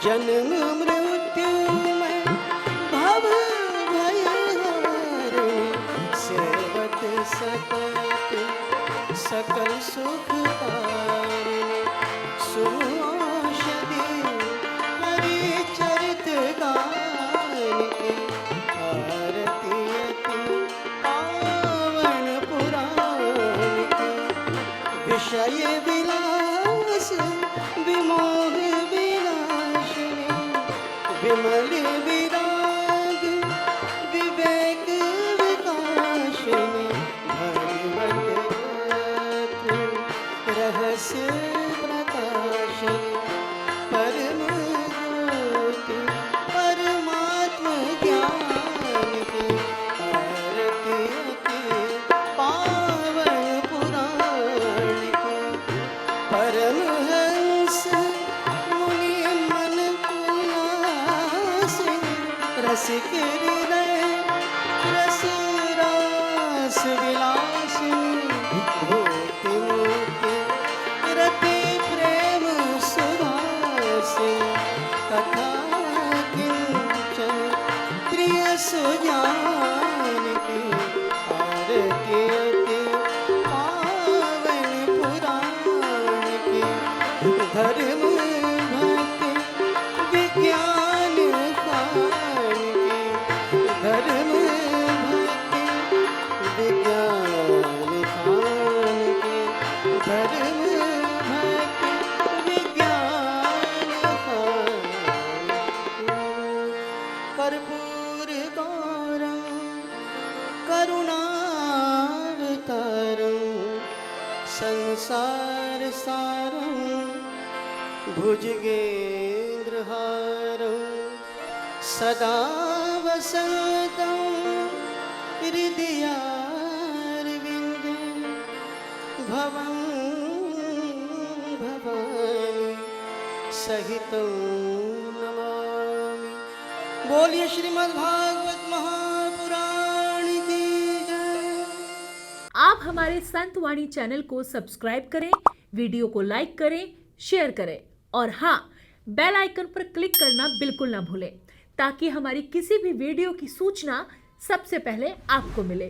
जन्म मृत्यु में भव भय हरिणी, सेवत सतत सकल सुख पारिणी, सुऔषधि हरि चरित गान की, आरती अति पावन पुराण की, विषय विलास विमोह विमल विराग विवेक विकासिनी, भगवत रहस्य प्रकाशिनी, परम ज्योति परमात्म ज्ञान की, आरती अति पावन पुराण की, परमहंस रसिक हृदय रस रास विलासिनी, भूति मूर्ति रति प्रेम सुभासिनी, कथा किंचन प्रिय सुजान की, आरती अति पावन पुराण की, धर्म भक्ति विज्ञान धर्म भक्ति विज्ञान खान के, धर्म भक्ति विज्ञान खान के, कर्पूर गौरम करुणावतारम, संसार सारम भुजगेन्द्र हारम, सदा वसंतं हृदयारविन्दे, भवं भवानी सहितं नमामि। बोलिए श्रीमद्भागवत महापुराण की जय। आप हमारे संत वाणी चैनल को सब्सक्राइब करें, वीडियो को लाइक करें, शेयर करें और हाँ, बेल आइकन पर क्लिक करना बिल्कुल ना भूलें ताकि हमारी किसी भी वीडियो की सूचना सबसे पहले आपको मिले।